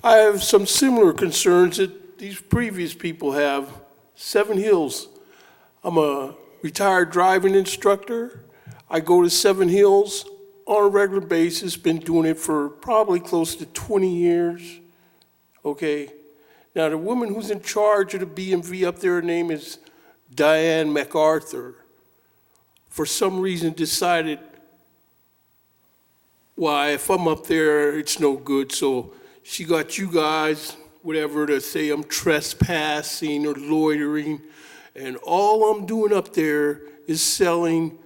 Speaker 17: I have some similar concerns that these previous people have. Seven Hills. I'm a retired driving instructor. I go to Seven Hills on a regular basis, been doing it for probably close to 20 years. Okay. Now, the woman who's in charge of the BMV up there, her name is Diane MacArthur. For some reason decided, why, if I'm up there, it's no good. So she got you guys, whatever, to say I'm trespassing or loitering. And all I'm doing up there is selling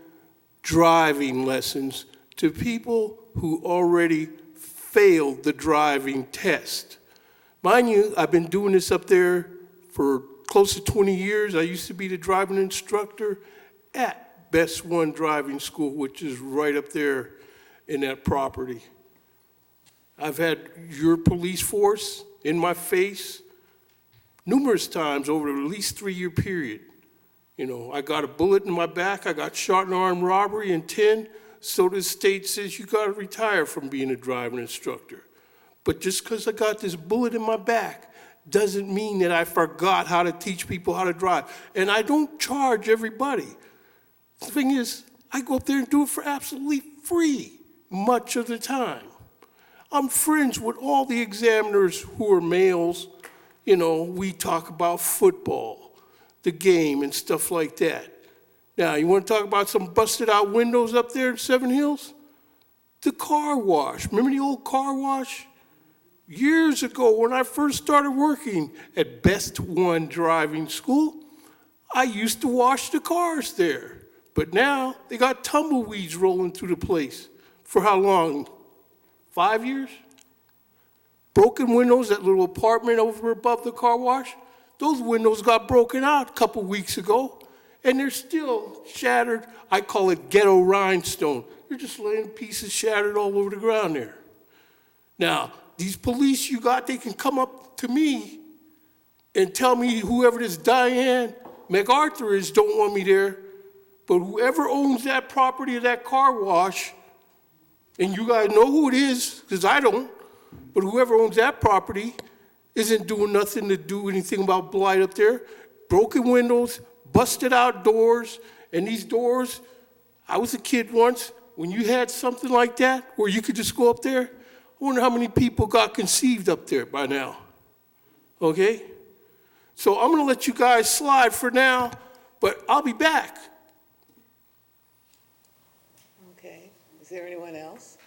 Speaker 17: driving lessons to people who already failed the driving test. Mind you, I've been doing this up there for close to 20 years. I used to be the driving instructor at Best One Driving School, which is right up there in that property. I've had your police force in my face numerous times over at least 3-year period. You know, I got a bullet in my back, I got shot in armed robbery, and 10, so the state says you gotta retire from being a driving instructor. But just because I got this bullet in my back doesn't mean that I forgot how to teach people how to drive. And I don't charge everybody. The thing is, I go up there and do it for absolutely free much of the time. I'm friends with all the examiners who are males. You know, we talk about football, the game, and stuff like that. Now, you want to talk about some busted out windows up there in Seven Hills? The car wash. Remember the old car wash? Years ago, when I first started working at Best One Driving School, I used to wash the cars there. But now, they got tumbleweeds rolling through the place. For how long? 5 years? Broken windows, that little apartment over above the car wash, those windows got broken out a couple weeks ago, and they're still shattered. I call it ghetto rhinestone. They're just laying pieces shattered all over the ground there. Now, these police you got, they can come up to me and tell me whoever this Diane MacArthur is don't want me there, but whoever owns that property of that car wash, and you guys know who it is, because I don't, but whoever owns that property isn't doing nothing to do anything about blight up there. Broken windows, busted out doors, and these doors, I was a kid once, when you had something like that, where you could just go up there, I wonder how many people got conceived up there by now, okay? So I'm gonna let you guys slide for now, but I'll be back.
Speaker 1: Okay, is there anyone else?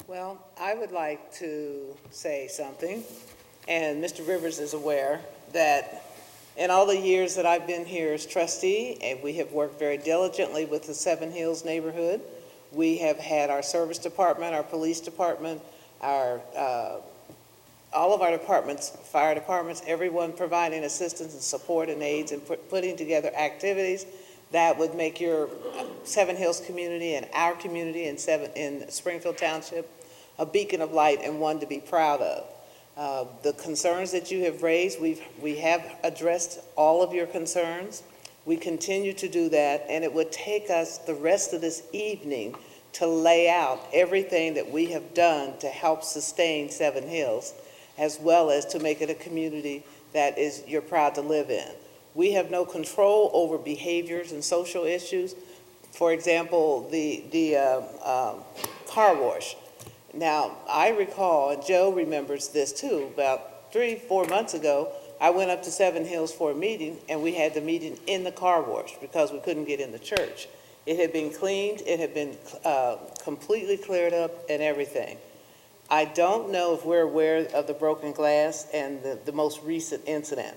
Speaker 1: Well, I would like to say something, and Mr. Rivers is aware that in all the years that I've been here as trustee, and we have worked very diligently with the Seven Hills neighborhood. We have had our service department, our police department, our all of our departments, fire departments, everyone providing assistance and support and aids and putting together activities that would make your Seven Hills community and our community in Springfield Township a beacon of light and one to be proud of. The concerns that you have raised, we have addressed all of your concerns. We continue to do that, and it would take us the rest of this evening to lay out everything that we have done to help sustain Seven Hills, as well as to make it a community that you're proud to live in. We have no control over behaviors and social issues. For example, the car wash. Now, I recall, and Joe remembers this too, about 3-4 months ago, I went up to Seven Hills for a meeting, and we had the meeting in the car wash because we couldn't get in the church. It had been cleaned, it had been completely cleared up and everything. I don't know if we're aware of the broken glass and the most recent incident.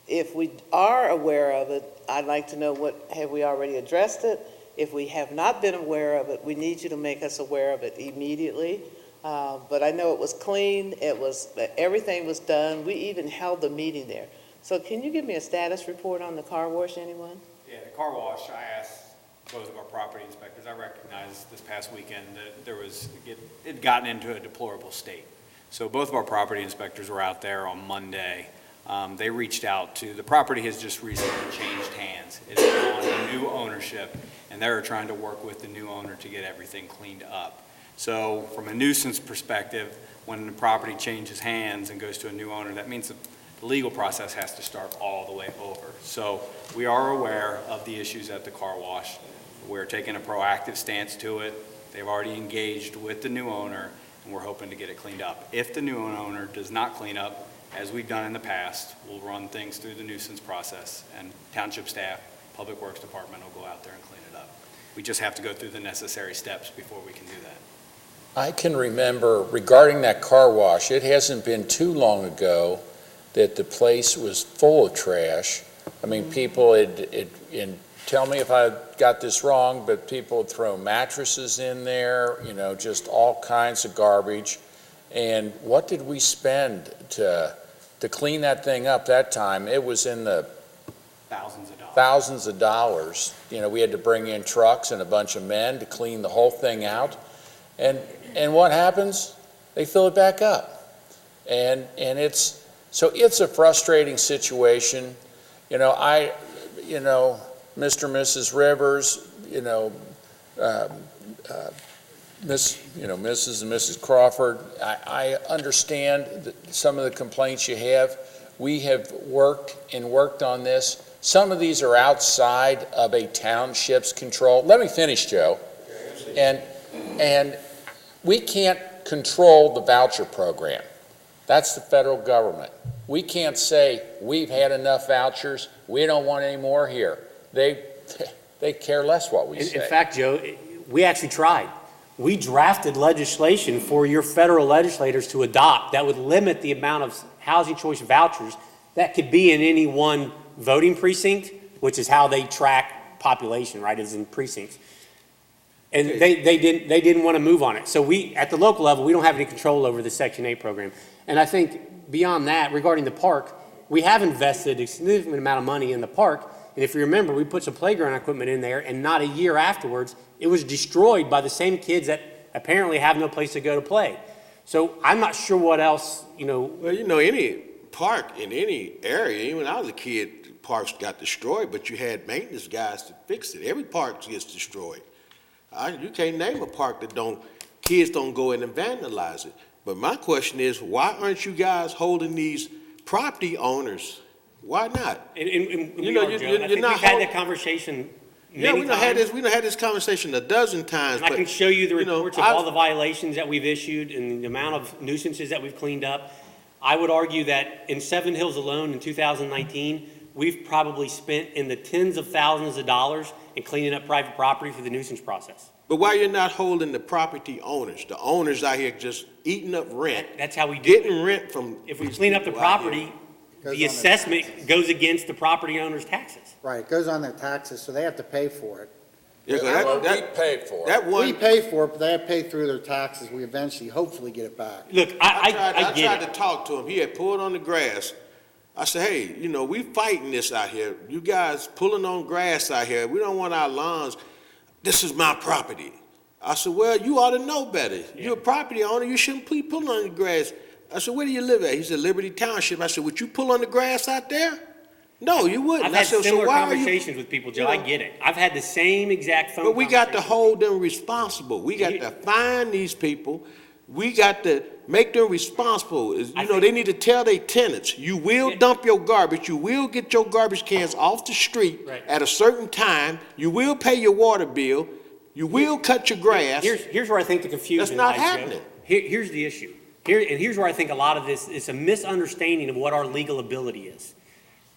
Speaker 1: If we are aware of it, I'd like to know have we already addressed it? If we have not been aware of it, we need you to make us aware of it immediately. But I know it was clean, everything was done. We even held the meeting there. So can you give me a status report on the car wash, anyone?
Speaker 12: Yeah, the car wash, I asked both of our property inspectors. I recognize this past weekend that it had gotten into a deplorable state. So both of our property inspectors were out there on Monday. They reached out the property has just recently changed hands. It is on new ownership, and they're trying to work with the new owner to get everything cleaned up. So from a nuisance perspective, when the property changes hands and goes to a new owner, that means the legal process has to start all the way over. So we are aware of the issues at the car wash. We're taking a proactive stance to it. They've already engaged with the new owner, and we're hoping to get it cleaned up. If the new owner does not clean up, as we've done in the past, we'll run things through the nuisance process, and township staff, Public Works Department will go out there and clean it up. We just have to go through the necessary steps before we can do that.
Speaker 3: I can remember regarding that car wash, it hasn't been too long ago that the place was full of trash. I mean, people and tell me if I got this wrong, but people would throw mattresses in there, just all kinds of garbage. And what did we spend to clean that thing up that time? It was in the thousands of dollars. We had to bring in trucks and a bunch of men to clean the whole thing out. And what happens? They fill it back up. And it's a frustrating situation. Mr. and Mrs. Rivers, Mrs. and Mrs. Crawford, I understand some of the complaints you have. We have worked on this. Some of these are outside of a township's control. Let me finish, Joe. And we can't control the voucher program. That's the federal government. We can't say, we've had enough vouchers, we don't want any more here. They care less what we say.
Speaker 8: In fact, Joe, we actually tried. We drafted legislation for your federal legislators to adopt that would limit the amount of housing choice vouchers that could be in any one voting precinct, which is how they track population, right, is in precincts. And they didn't want to move on it. So we, at the local level, we don't have any control over the Section 8 program. And I think beyond that, regarding the park, we have invested a significant amount of money in the park. And if you remember, we put some playground equipment in there, and not a year afterwards, it was destroyed by the same kids that apparently have no place to go to play. So I'm not sure what else,
Speaker 13: Well, any park in any area, even when I was a kid, parks got destroyed, but you had maintenance guys to fix it. Every park gets destroyed. You can't name a park that kids don't go in and vandalize it. But my question is, why aren't you guys holding these property owners? Why not?
Speaker 8: You're not. We've had that conversation many times.
Speaker 13: We done had this conversation a dozen times.
Speaker 8: I can show you the reports of all the violations that we've issued and the amount of nuisances that we've cleaned up. I would argue that in Seven Hills alone in 2019, we've probably spent in the tens of thousands of dollars in cleaning up private property for the nuisance process.
Speaker 13: But why you're not holding the property owners? The owners out here just eating up rent.
Speaker 8: That's how we do it.
Speaker 13: Getting rent from.
Speaker 8: If we clean up the property, the assessment goes against the property owner's taxes.
Speaker 2: Right, it goes on their taxes, so they have to pay for it.
Speaker 3: We pay for it.
Speaker 2: We pay for it, but they have to pay through their taxes. We eventually, hopefully, get it back.
Speaker 8: Look,
Speaker 13: I tried to talk to him. He had pulled on the grass. I said, hey, we fighting this out here. You guys pulling on grass out here. We don't want our lawns. This is my property. I said, well, you ought to know better. Yeah. You're a property owner. You shouldn't be pulling on the grass. I said, where do you live at? He said, Liberty Township. I said, would you pull on the grass out there? No, you wouldn't.
Speaker 8: I've had similar conversations with people, Joe. I get it. I've had the same exact phone
Speaker 13: But we got to hold them responsible. We got to find these people. We got to make them responsible. They need to tell their tenants, you will dump your garbage. You will get your garbage cans off the street at a certain time. You will pay your water bill. You will cut your grass.
Speaker 8: Here's where I think the confusion
Speaker 13: lies. That's not
Speaker 8: lies,
Speaker 13: happening.
Speaker 8: Here's the issue. Here's where I think a lot of this is a misunderstanding of what our legal ability is.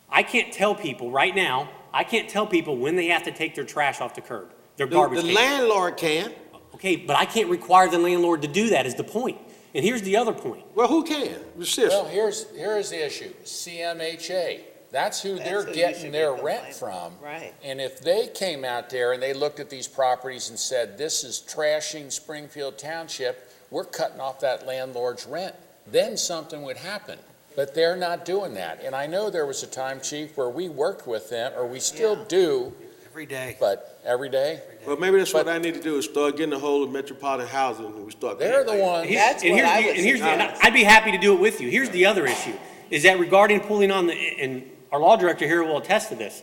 Speaker 8: I can't tell people right now, when they have to take their trash off the curb, their garbage.
Speaker 13: The landlord can.
Speaker 8: Okay, but I can't require the landlord to do that is the point. And here's the other point.
Speaker 13: Well, who can?
Speaker 3: Well, here's the issue. CMHA. That's who they're getting their rent from.
Speaker 1: Right.
Speaker 3: And if they came out there and they looked at these properties and said, this is trashing Springfield Township, we're cutting off that landlord's rent, then something would happen. But they're not doing that. And I know there was a time, Chief, where we worked with them, or we still do,
Speaker 9: Every day.
Speaker 3: But every day?
Speaker 13: Well, maybe that's what I need to do, is start getting a hold of metropolitan housing, and we start.
Speaker 3: They're the ones.
Speaker 8: I'd be happy to do it with you. Here's the other issue, is that regarding pulling on and our law director here will attest to this,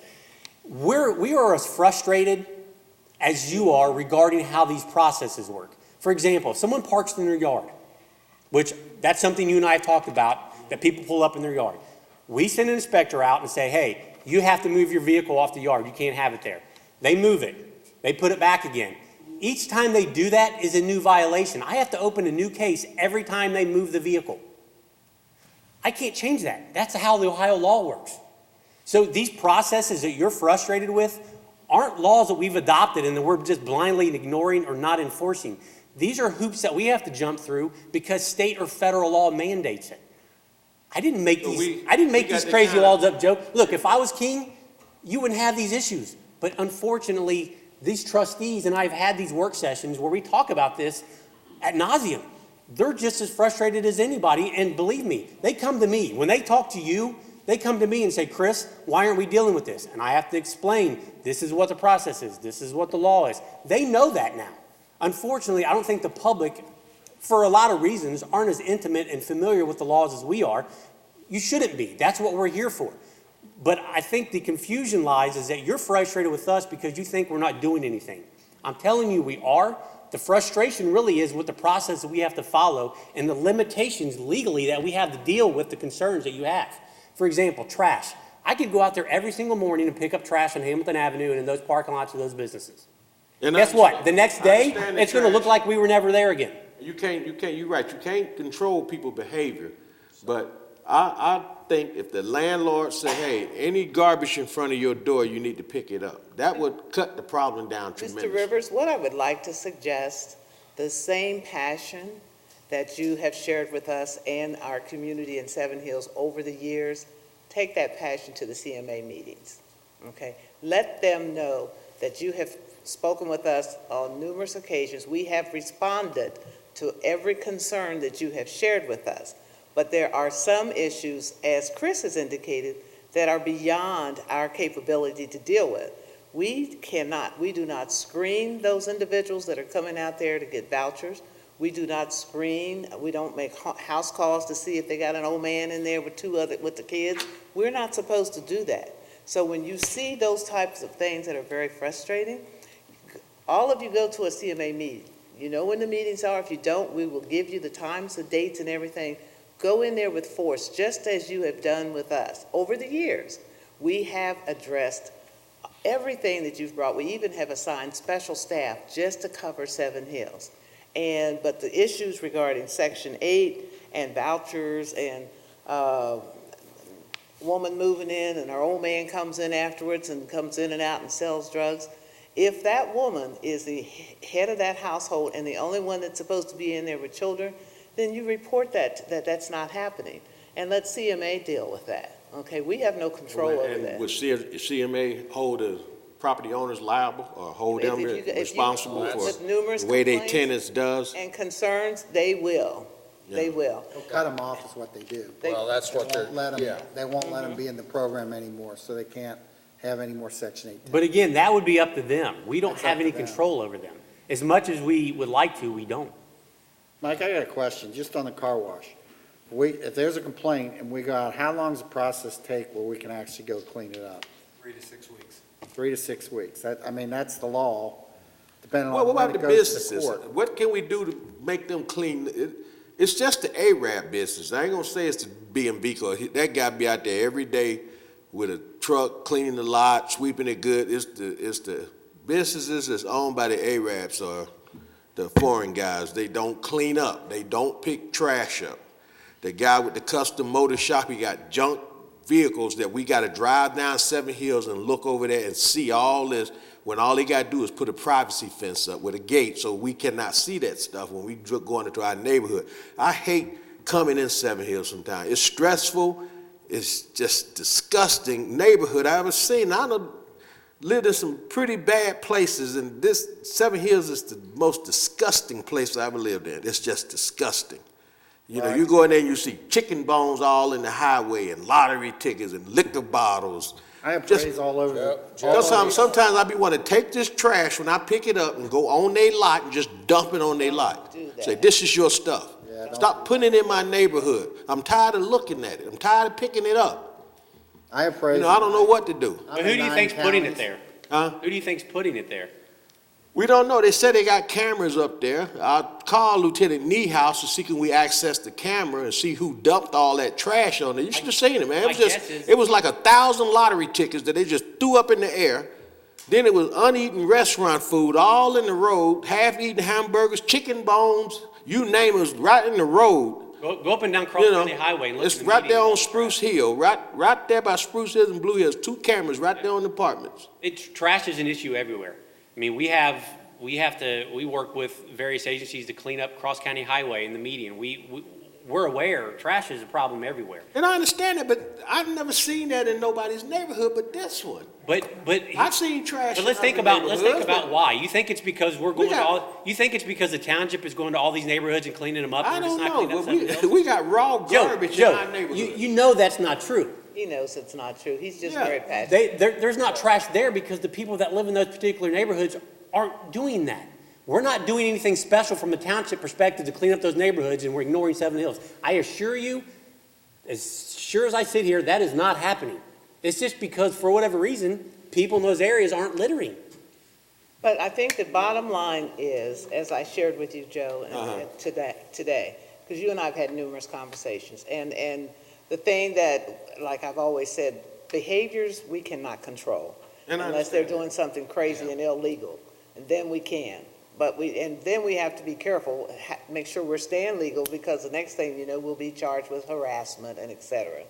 Speaker 8: we are as frustrated as you are regarding how these processes work. For example, if someone parks in their yard, which that's something you and I have talked about, that people pull up in their yard. We send an inspector out and say, hey, you have to move your vehicle off the yard. You can't have it there. They move it. They put it back again. Each time they do that is a new violation. I have to open a new case every time they move the vehicle. I can't change that. That's how the Ohio law works. So these processes that you're frustrated with aren't laws that we've adopted and that we're just blindly ignoring or not enforcing. These are hoops that we have to jump through because state or federal law mandates it. I didn't make these crazy laws up, Joe. Look, if I was king, you wouldn't have these issues. But unfortunately, these trustees and I have had these work sessions where we talk about this ad nauseum. They're just as frustrated as anybody, and believe me, they come to me. When they talk to you, they come to me and say, Chris, why aren't we dealing with this? And I have to explain, this is what the process is, this is what the law is. They know that now. Unfortunately, I don't think the public, for a lot of reasons, aren't as intimate and familiar with the laws as we are. You shouldn't be. That's what we're here for. But I think the confusion lies is that you're frustrated with us because you think we're not doing anything. I'm telling you we are. The frustration really is with the process that we have to follow and the limitations legally that we have to deal with the concerns that you have. For example, trash. I could go out there every single morning and pick up trash on Hamilton Avenue and in those parking lots of those businesses. Guess what? The next day, it's going to look like we were never there again.
Speaker 13: You're right. You can't control people's behavior, but I think if the landlord said, hey, any garbage in front of your door, you need to pick it up, that would cut the problem down tremendously.
Speaker 1: Mr. Rivers, what I would like to suggest, the same passion that you have shared with us and our community in Seven Hills over the years, take that passion to the CMA meetings, okay? Let them know that you have spoken with us on numerous occasions. We have responded to every concern that you have shared with us. But there are some issues, as Chris has indicated, that are beyond our capability to deal with. We do not screen those individuals that are coming out there to get vouchers. We do not screen, we don't make house calls to see if they got an old man in there with with the kids. We're not supposed to do that. So when you see those types of things that are very frustrating, all of you go to a CMA meeting. You know when the meetings are. If you don't, we will give you the times, the dates, and everything. Go in there with force, just as you have done with us. Over the years, we have addressed everything that you've brought. We even have assigned special staff just to cover Seven Hills. But the issues regarding Section 8 and vouchers and woman moving in and her old man comes in afterwards and comes in and out and sells drugs, if that woman is the head of that household and the only one that's supposed to be in there with children, then you report that's not happening. And let CMA deal with that, okay? We have no control over that.
Speaker 13: Would CMA hold the property owners liable or hold them responsible for the way their tenants does?
Speaker 1: And concerns, they will.
Speaker 13: Yeah.
Speaker 1: They will.
Speaker 2: They'll cut them off is what they do.
Speaker 3: Well, that's what they're,
Speaker 2: They won't let them be in the program anymore, so they can't have any more Section 8.
Speaker 8: But again, that would be up to them. We don't have any control over them. As much as we would like to, we don't.
Speaker 2: Mike, I got a question, just on the car wash. If there's a complaint and we got, how long does the process take where we can actually go clean it up?
Speaker 12: 3 to 6 weeks.
Speaker 2: 3 to 6 weeks. That's the law, depending
Speaker 13: Well,
Speaker 2: on
Speaker 13: what
Speaker 2: when
Speaker 13: about
Speaker 2: it
Speaker 13: the
Speaker 2: goes to the
Speaker 13: businesses?
Speaker 2: court.
Speaker 13: What can we do to make them clean? It's just the Arab business. I ain't gonna say it's the B&B, because that guy be out there every day with a truck, cleaning the lot, sweeping it good. It's the businesses that's owned by the Arabs or the foreign guys. They don't clean up. They don't pick trash up. The guy with the custom motor shop, he got junk vehicles that we got to drive down Seven Hills and look over there and see all this, when all he got to do is put a privacy fence up with a gate so we cannot see that stuff when we go into our neighborhood. I hate coming in Seven Hills sometimes. It's stressful. It's just disgusting neighborhood I ever seen. I done lived in some pretty bad places, and this Seven Hills is the most disgusting place I ever lived in. It's just disgusting. You know, you go in there and you see chicken bones all in the highway and lottery tickets and liquor bottles.
Speaker 2: I have praise all over.
Speaker 13: Sometimes I be want to take this trash when I pick it up and go on their lot and just dump it on their lot. Say, this is your stuff. Stop putting it in my neighborhood. I'm tired of looking at it. I'm tired of picking it up.
Speaker 2: I have praise.
Speaker 13: You know, I don't know what to do.
Speaker 8: But who do you think's putting it there?
Speaker 13: Huh?
Speaker 8: Who do you think's putting it there?
Speaker 13: We don't know. They said they got cameras up there. I called Lieutenant Niehaus to see can we access the camera and see who dumped all that trash on there. You should have seen it, man. It was like 1,000 lottery tickets that they just threw up in the air. Then it was uneaten restaurant food all in the road, half-eaten hamburgers, chicken bones, you name it, was right in the road.
Speaker 8: Go up and down Cross County Highway and look.
Speaker 13: It's right there on Spruce Hill, right there by Spruce Hills and Blue Hills. 2 cameras right there on the apartments.
Speaker 8: Trash is an issue everywhere. I mean, we work with various agencies to clean up Cross County Highway and the median. We're aware trash is a problem everywhere.
Speaker 13: And I understand it, but I've never seen that in nobody's neighborhood but this one.
Speaker 8: But
Speaker 13: I've seen trash.
Speaker 8: But let's think about why. You think it's because you think it's because the township is going to all these neighborhoods and cleaning them up?
Speaker 13: I don't know, but we got raw garbage in our neighborhood.
Speaker 8: You know that's not true.
Speaker 1: He knows it's not true. He's just very passionate.
Speaker 8: There's not trash there because the people that live in those particular neighborhoods aren't doing that. We're not doing anything special from a township perspective to clean up those neighborhoods, and we're ignoring Seven Hills. I assure you, as sure as I sit here, that is not happening. It's just because, for whatever reason, people in those areas aren't littering.
Speaker 1: But I think the bottom line is, as I shared with you, Joe, today, because you and I have had numerous conversations, and the thing that, like I've always said, behaviors we cannot control unless they're doing something crazy and illegal, and then we can. And then we have to be careful, make sure we're staying legal, because the next thing you know, we'll be charged with harassment and et cetera.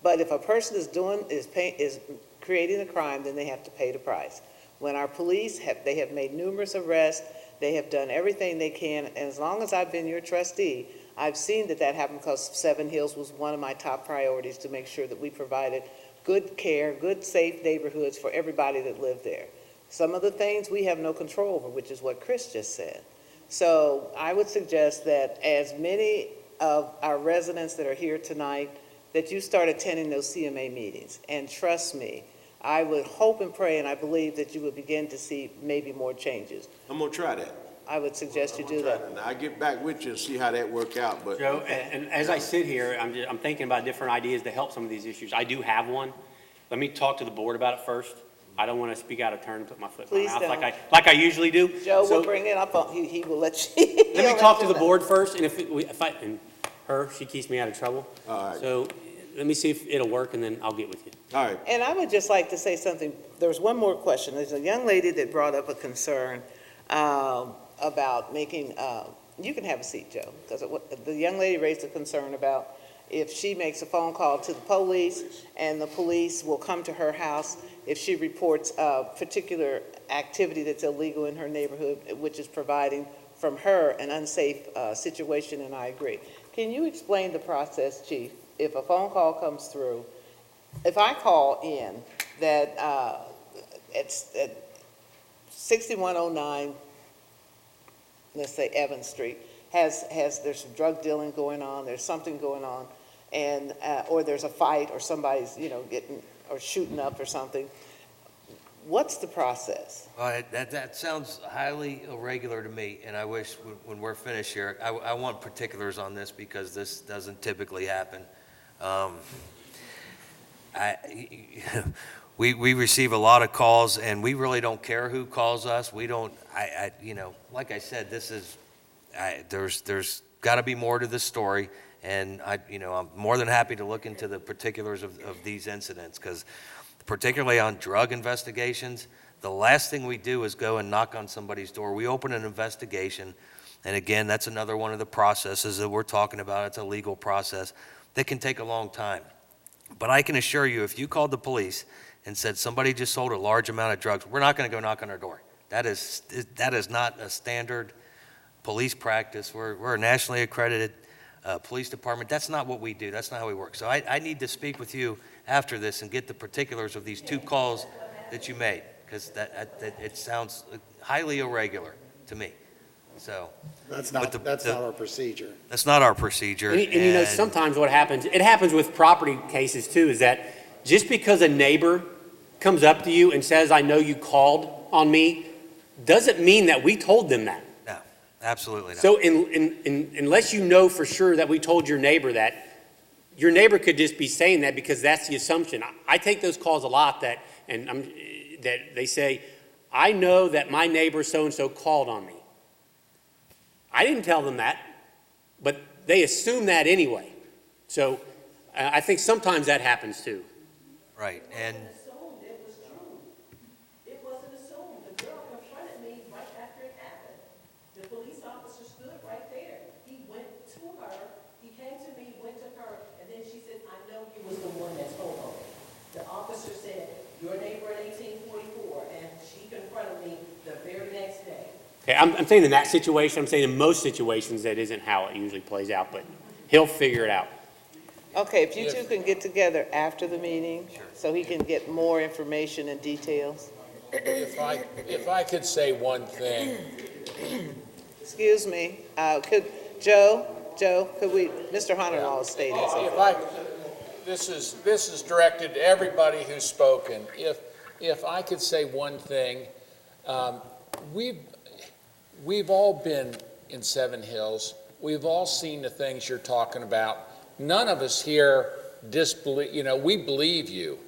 Speaker 1: But if a person is creating a crime, then they have to pay the price. When our police have made numerous arrests, they have done everything they can, and as long as I've been your trustee, I've seen that happen, because Seven Hills was one of my top priorities to make sure that we provided good care, good, safe neighborhoods for everybody that lived there. Some of the things we have no control over, which is what Chris just said. So I would suggest that as many of our residents that are here tonight, that you start attending those CMA meetings. And trust me, I would hope and pray, and I believe that you would begin to see maybe more changes.
Speaker 13: I'm going to try that.
Speaker 1: I would suggest you do that.
Speaker 13: I'll get back with you and see how that work out. But
Speaker 8: Joe, and as I sit here, I'm thinking about different ideas to help some of these issues. I do have one. Let me talk to the board about it first. I don't want to speak out of turn and put my foot in my mouth like I usually do.
Speaker 1: Joe will bring it up. He will let you.
Speaker 8: Let me talk to the board first, and she keeps me out of trouble.
Speaker 13: All right.
Speaker 8: So let me see if it'll work, and then I'll get with you.
Speaker 13: All right.
Speaker 1: And I would just like to say something. There's one more question. There's a young lady that brought up a concern about making, you can have a seat, Joe, because the young lady raised a concern about if she makes a phone call to the police and the police will come to her house if she reports a particular activity that's illegal in her neighborhood, which is providing from her an unsafe situation, and I agree. Can you explain the process, Chief? If a phone call comes through, if I call in that it's at 6109, let's say Evans Street, there's some drug dealing going on, there's something going on, and or there's a fight, or somebody's getting or shooting up or something. What's the process?
Speaker 9: That sounds highly irregular to me, and I wish when we're finished here, I want particulars on this because this doesn't typically happen. We receive a lot of calls, and we really don't care who calls us. We don't. Like I said, there's got to be more to this story, and I'm more than happy to look into the particulars of these incidents, because particularly on drug investigations, the last thing we do is go and knock on somebody's door. We open an investigation, and again, that's another one of the processes that we're talking about. It's a legal process that can take a long time. But I can assure you, if you called the police and said somebody just sold a large amount of drugs, we're not going to go knock on their door. That is not a standard police practice. We're a nationally accredited police department. That's not what we do. That's not how we work. So I need to speak with you after this and get the particulars of these 2 calls that you made, because it sounds highly irregular to me. So.
Speaker 2: That's
Speaker 9: But
Speaker 2: not our procedure.
Speaker 9: That's not our procedure.
Speaker 8: And you know, sometimes what happens, it happens with property cases too, is that just because a neighbor comes up to you and says, I know you called on me, doesn't mean that we told them that.
Speaker 9: No, absolutely not.
Speaker 8: So unless you know for sure that we told your neighbor that, your neighbor could just be saying that because that's the assumption. I take those calls a lot that they say, I know that my neighbor so-and-so called on me. I didn't tell them that, but they assume that anyway. So I think sometimes that happens too.
Speaker 9: Right, and
Speaker 16: It was true. It wasn't assumed. The girl confronted me right after it happened. The police officer stood right there. He went to her, he came to me, went to her, and then she said, I know you was the one that told on me. The officer said, your neighbor at 1844, and she confronted me the very next day.
Speaker 8: Okay, I'm saying in that situation, I'm saying in most situations that isn't how it usually plays out, but he'll figure it out.
Speaker 1: Okay, if you two can get together after the meeting, so he can get more information and details.
Speaker 3: If I could say one thing,
Speaker 1: Excuse me, Joe, could we, Mr. Honorable is stating something.
Speaker 3: this is directed to everybody who's spoken. If I could say one thing, we've all been in Seven Hills. We've all seen the things you're talking about. None of us here disbelieve, we believe you.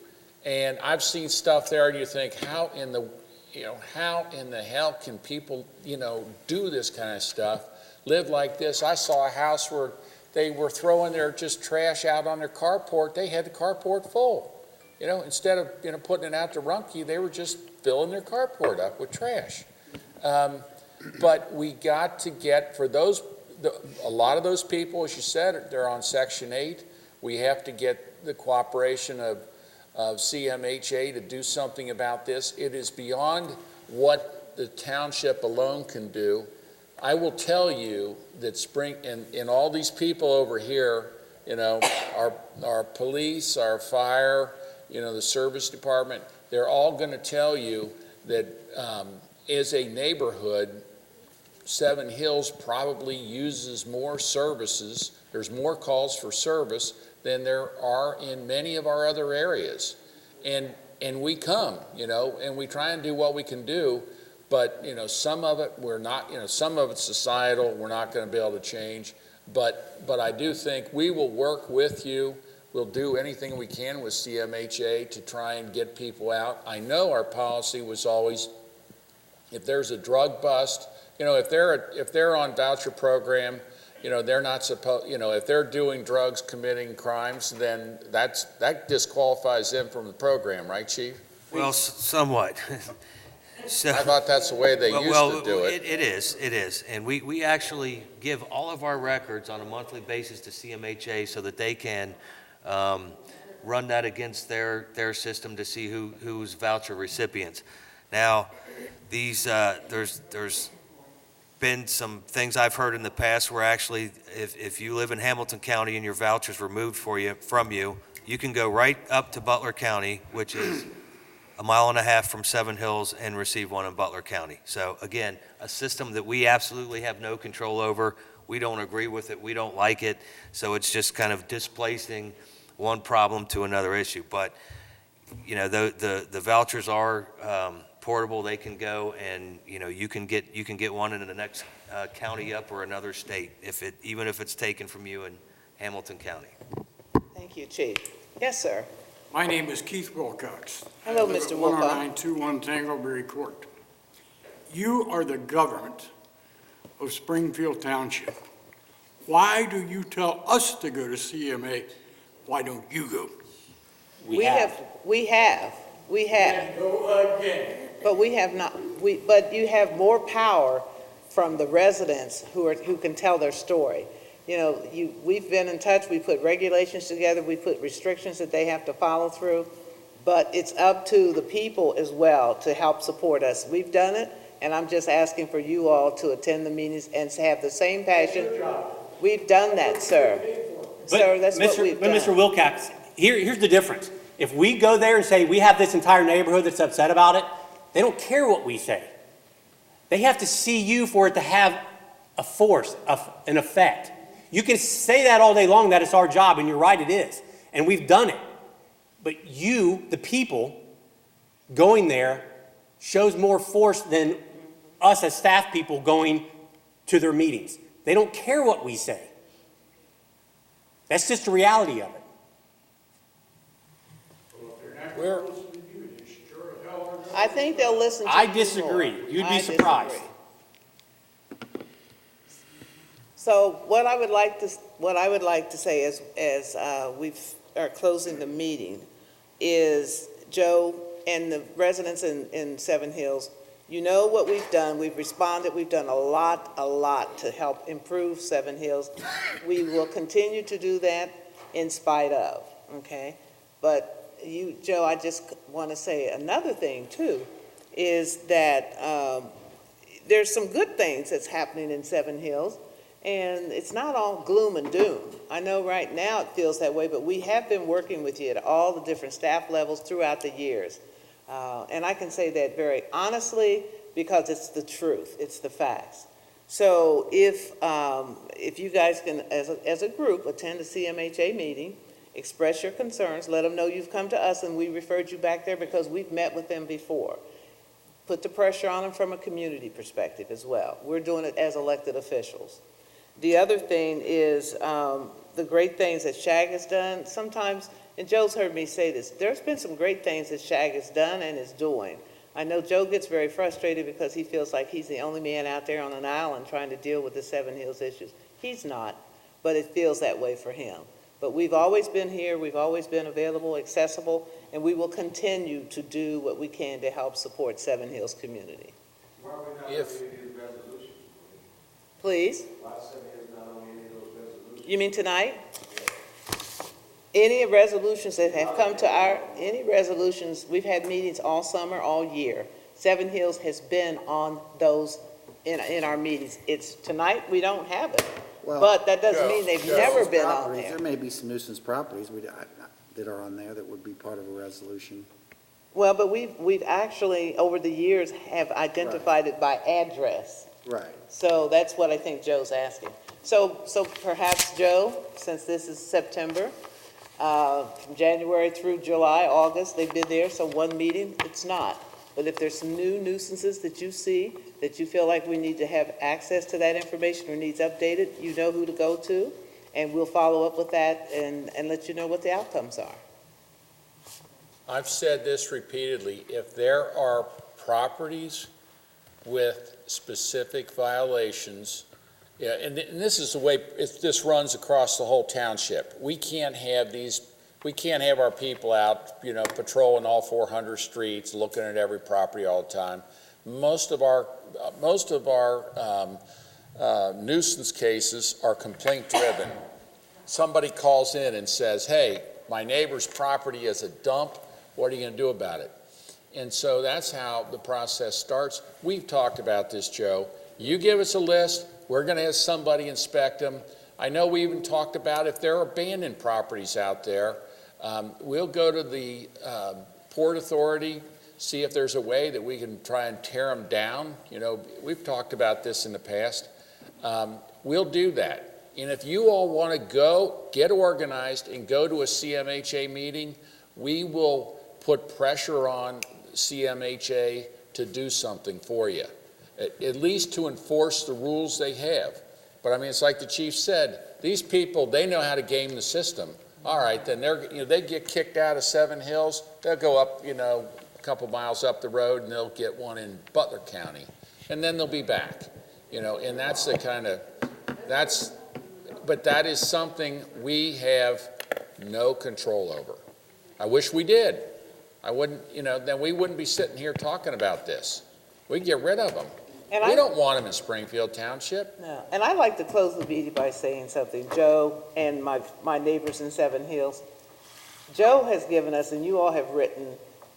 Speaker 3: And I've seen stuff there and you think, how in the hell can people, do this kind of stuff, live like this? I saw a house where they were throwing their just trash out on their carport. They had the carport full. Instead of, putting it out to Rumpke, they were just filling their carport up with trash. But we got to get, for a lot of those people, as you said, they're on Section 8. We have to get the cooperation of CMHA to do something about this. It is beyond what the township alone can do. I will tell you that and all these people over here, our police, our fire, the service department, they're all going to tell you that as a neighborhood, Seven Hills probably uses more services. There's more calls for service than there are in many of our other areas. And we come, and we try and do what we can do, but, some of it we're not, some of it's societal, we're not going to be able to change. But I do think we will work with you. We'll do anything we can with CMHA to try and get people out. I know our policy was always, if there's a drug bust, if they're on voucher program, they're not supposed, if they're doing drugs, committing crimes, then that disqualifies them from the program, right, Chief?
Speaker 9: Well, somewhat. So,
Speaker 3: I thought that's the way they used to do it.
Speaker 9: It is. And we actually give all of our records on a monthly basis to CMHA so that they can run that against their system to see who's voucher recipients. Now, there's been some things I've heard in the past where actually if you live in Hamilton County and your voucher's removed from you, you can go right up to Butler County, which is a mile and a half from Seven Hills, and receive one in Butler County. So again, a system that we absolutely have no control over. We don't agree with it. We don't like it. So it's just kind of displacing one problem to another issue. But, the vouchers are portable. They can go and, you can get one in the next county up or another state, even if it's taken from you in Hamilton County.
Speaker 1: Thank you, Chief. Yes, sir.
Speaker 18: My name is Keith Wilcox.
Speaker 1: Hello,
Speaker 18: I live
Speaker 1: Mr.
Speaker 18: at
Speaker 1: Wilcox.
Speaker 18: 10921 Tangleberry Court. You are the government of Springfield Township. Why do you tell us to go to CMA? Why don't you go?
Speaker 1: We have.
Speaker 18: Go again.
Speaker 1: But we have not, but you have more power from the residents who can tell their story. We've been in touch, we put regulations together, we put restrictions that they have to follow through, but it's up to the people as well to help support us. We've done it, and I'm just asking for you all to attend the meetings and to have the same passion. We've done that, sir. Sir, that's what we've done.
Speaker 8: But Mr. Wilcox, here's the difference. If we go there and say, we have this entire neighborhood that's upset about it, they don't care what we say. They have to see you for it to have a force, an effect. You can say that all day long, that it's our job, and you're right, it is. And we've done it. But you, the people, going there shows more force than us as staff people going to their meetings. They don't care what we say. That's just the reality of it.
Speaker 1: I think they'll listen to
Speaker 8: I
Speaker 1: you
Speaker 8: disagree.
Speaker 1: more.
Speaker 8: You'd be
Speaker 1: I
Speaker 8: surprised.
Speaker 1: disagree. So what I would like to say as we are closing the meeting is, Joe and the residents in Seven Hills, you know what we've done. We've responded. We've done a lot to help improve Seven Hills. We will continue to do that in spite of, okay? But you, Joe, I just want to say another thing too, is that there's some good things that's happening in Seven Hills, and it's not all gloom and doom. I know right now it feels that way, but we have been working with you at all the different staff levels throughout the years. And I can say that very honestly because it's the truth, it's the facts. So if you guys can, as a group, attend a CMHA meeting, express your concerns, let them know you've come to us and we referred you back there because we've met with them before. Put the pressure on them from a community perspective as well. We're doing it as elected officials. The other thing is the great things that SHAG has done. Sometimes, and Joe's heard me say this, there's been some great things that SHAG has done and is doing. I know Joe gets very frustrated because he feels like he's the only man out there on an island trying to deal with the Seven Hills issues. He's not, but it feels that way for him. But we've always been here, we've always been available, accessible, and we will continue to do what we can to help support Seven Hills community. Please? You mean tonight? Any resolutions that have come to any resolutions, we've had meetings all summer, all year. Seven Hills has been on those in our meetings. It's tonight, we don't have it.
Speaker 2: Well,
Speaker 1: But that doesn't mean they've never been on
Speaker 2: properties,
Speaker 1: there.
Speaker 2: there may be some nuisance properties that are on there that would be part of a resolution.
Speaker 1: Well, but we've actually, over the years, have identified it by address.
Speaker 2: Right.
Speaker 1: So that's what I think Joe's asking. So perhaps, Joe, since this is September, from January through July, August, they've been there, so one meeting, it's not. But if there's some new nuisances that you see, that you feel like we need to have access to that information or needs updated, you know who to go to, and we'll follow up with that and let you know what the outcomes are.
Speaker 3: I've said this repeatedly, if there are properties with specific violations, yeah, and this is the way this runs across the whole township. We can't have our people out, patrolling all 400 streets, looking at every property all the time. Most of our nuisance cases are complaint driven. Somebody calls in and says, hey, my neighbor's property is a dump. What are you going to do about it? And so that's how the process starts. We've talked about this, Joe. You give us a list. We're going to have somebody inspect them. I know we even talked about if there are abandoned properties out there, we'll go to the Port Authority, see if there's a way that we can try and tear them down. We've talked about this in the past. We'll do that. And if you all want to go, get organized and go to a CMHA meeting, we will put pressure on CMHA to do something for you, at least to enforce the rules they have. But I mean, it's like the chief said, these people, they know how to game the system. All right, then they get kicked out of Seven Hills, they'll go up, a couple miles up the road and they'll get one in Butler County. And then they'll be back, and that's the kind of, but that is something we have no control over. I wish we did. I wouldn't, then we wouldn't be sitting here talking about this. We can get rid of them.
Speaker 1: And
Speaker 3: we don't want them in Springfield Township.
Speaker 1: No, and I'd like to close the meeting by saying something. Joe and my neighbors in Seven Hills, Joe has given us, and you all have written,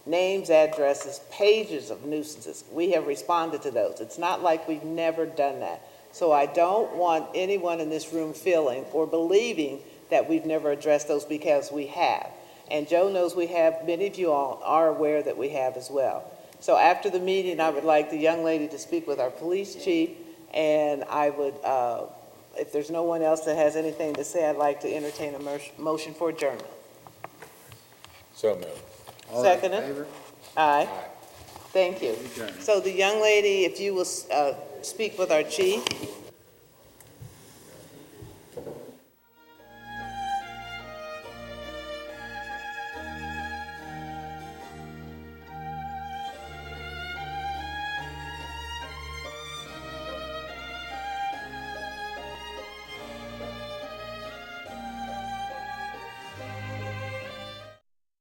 Speaker 1: names, addresses, pages of nuisances. We have responded to those. It's not like we've never done that. So I don't want anyone in this room feeling or believing that we've never addressed those, because we have. And Joe knows we have. Many of you all are aware that we have as well. So after the meeting, I would like the young lady to speak with our police chief And I would, if there's no one else that has anything to say, I'd like to entertain a motion for adjournment.
Speaker 3: So moved.
Speaker 2: All in
Speaker 1: Seconded?
Speaker 2: favor?
Speaker 1: Aye. Thank you.
Speaker 2: Adjourned.
Speaker 1: So the young lady, if you will speak with our chief.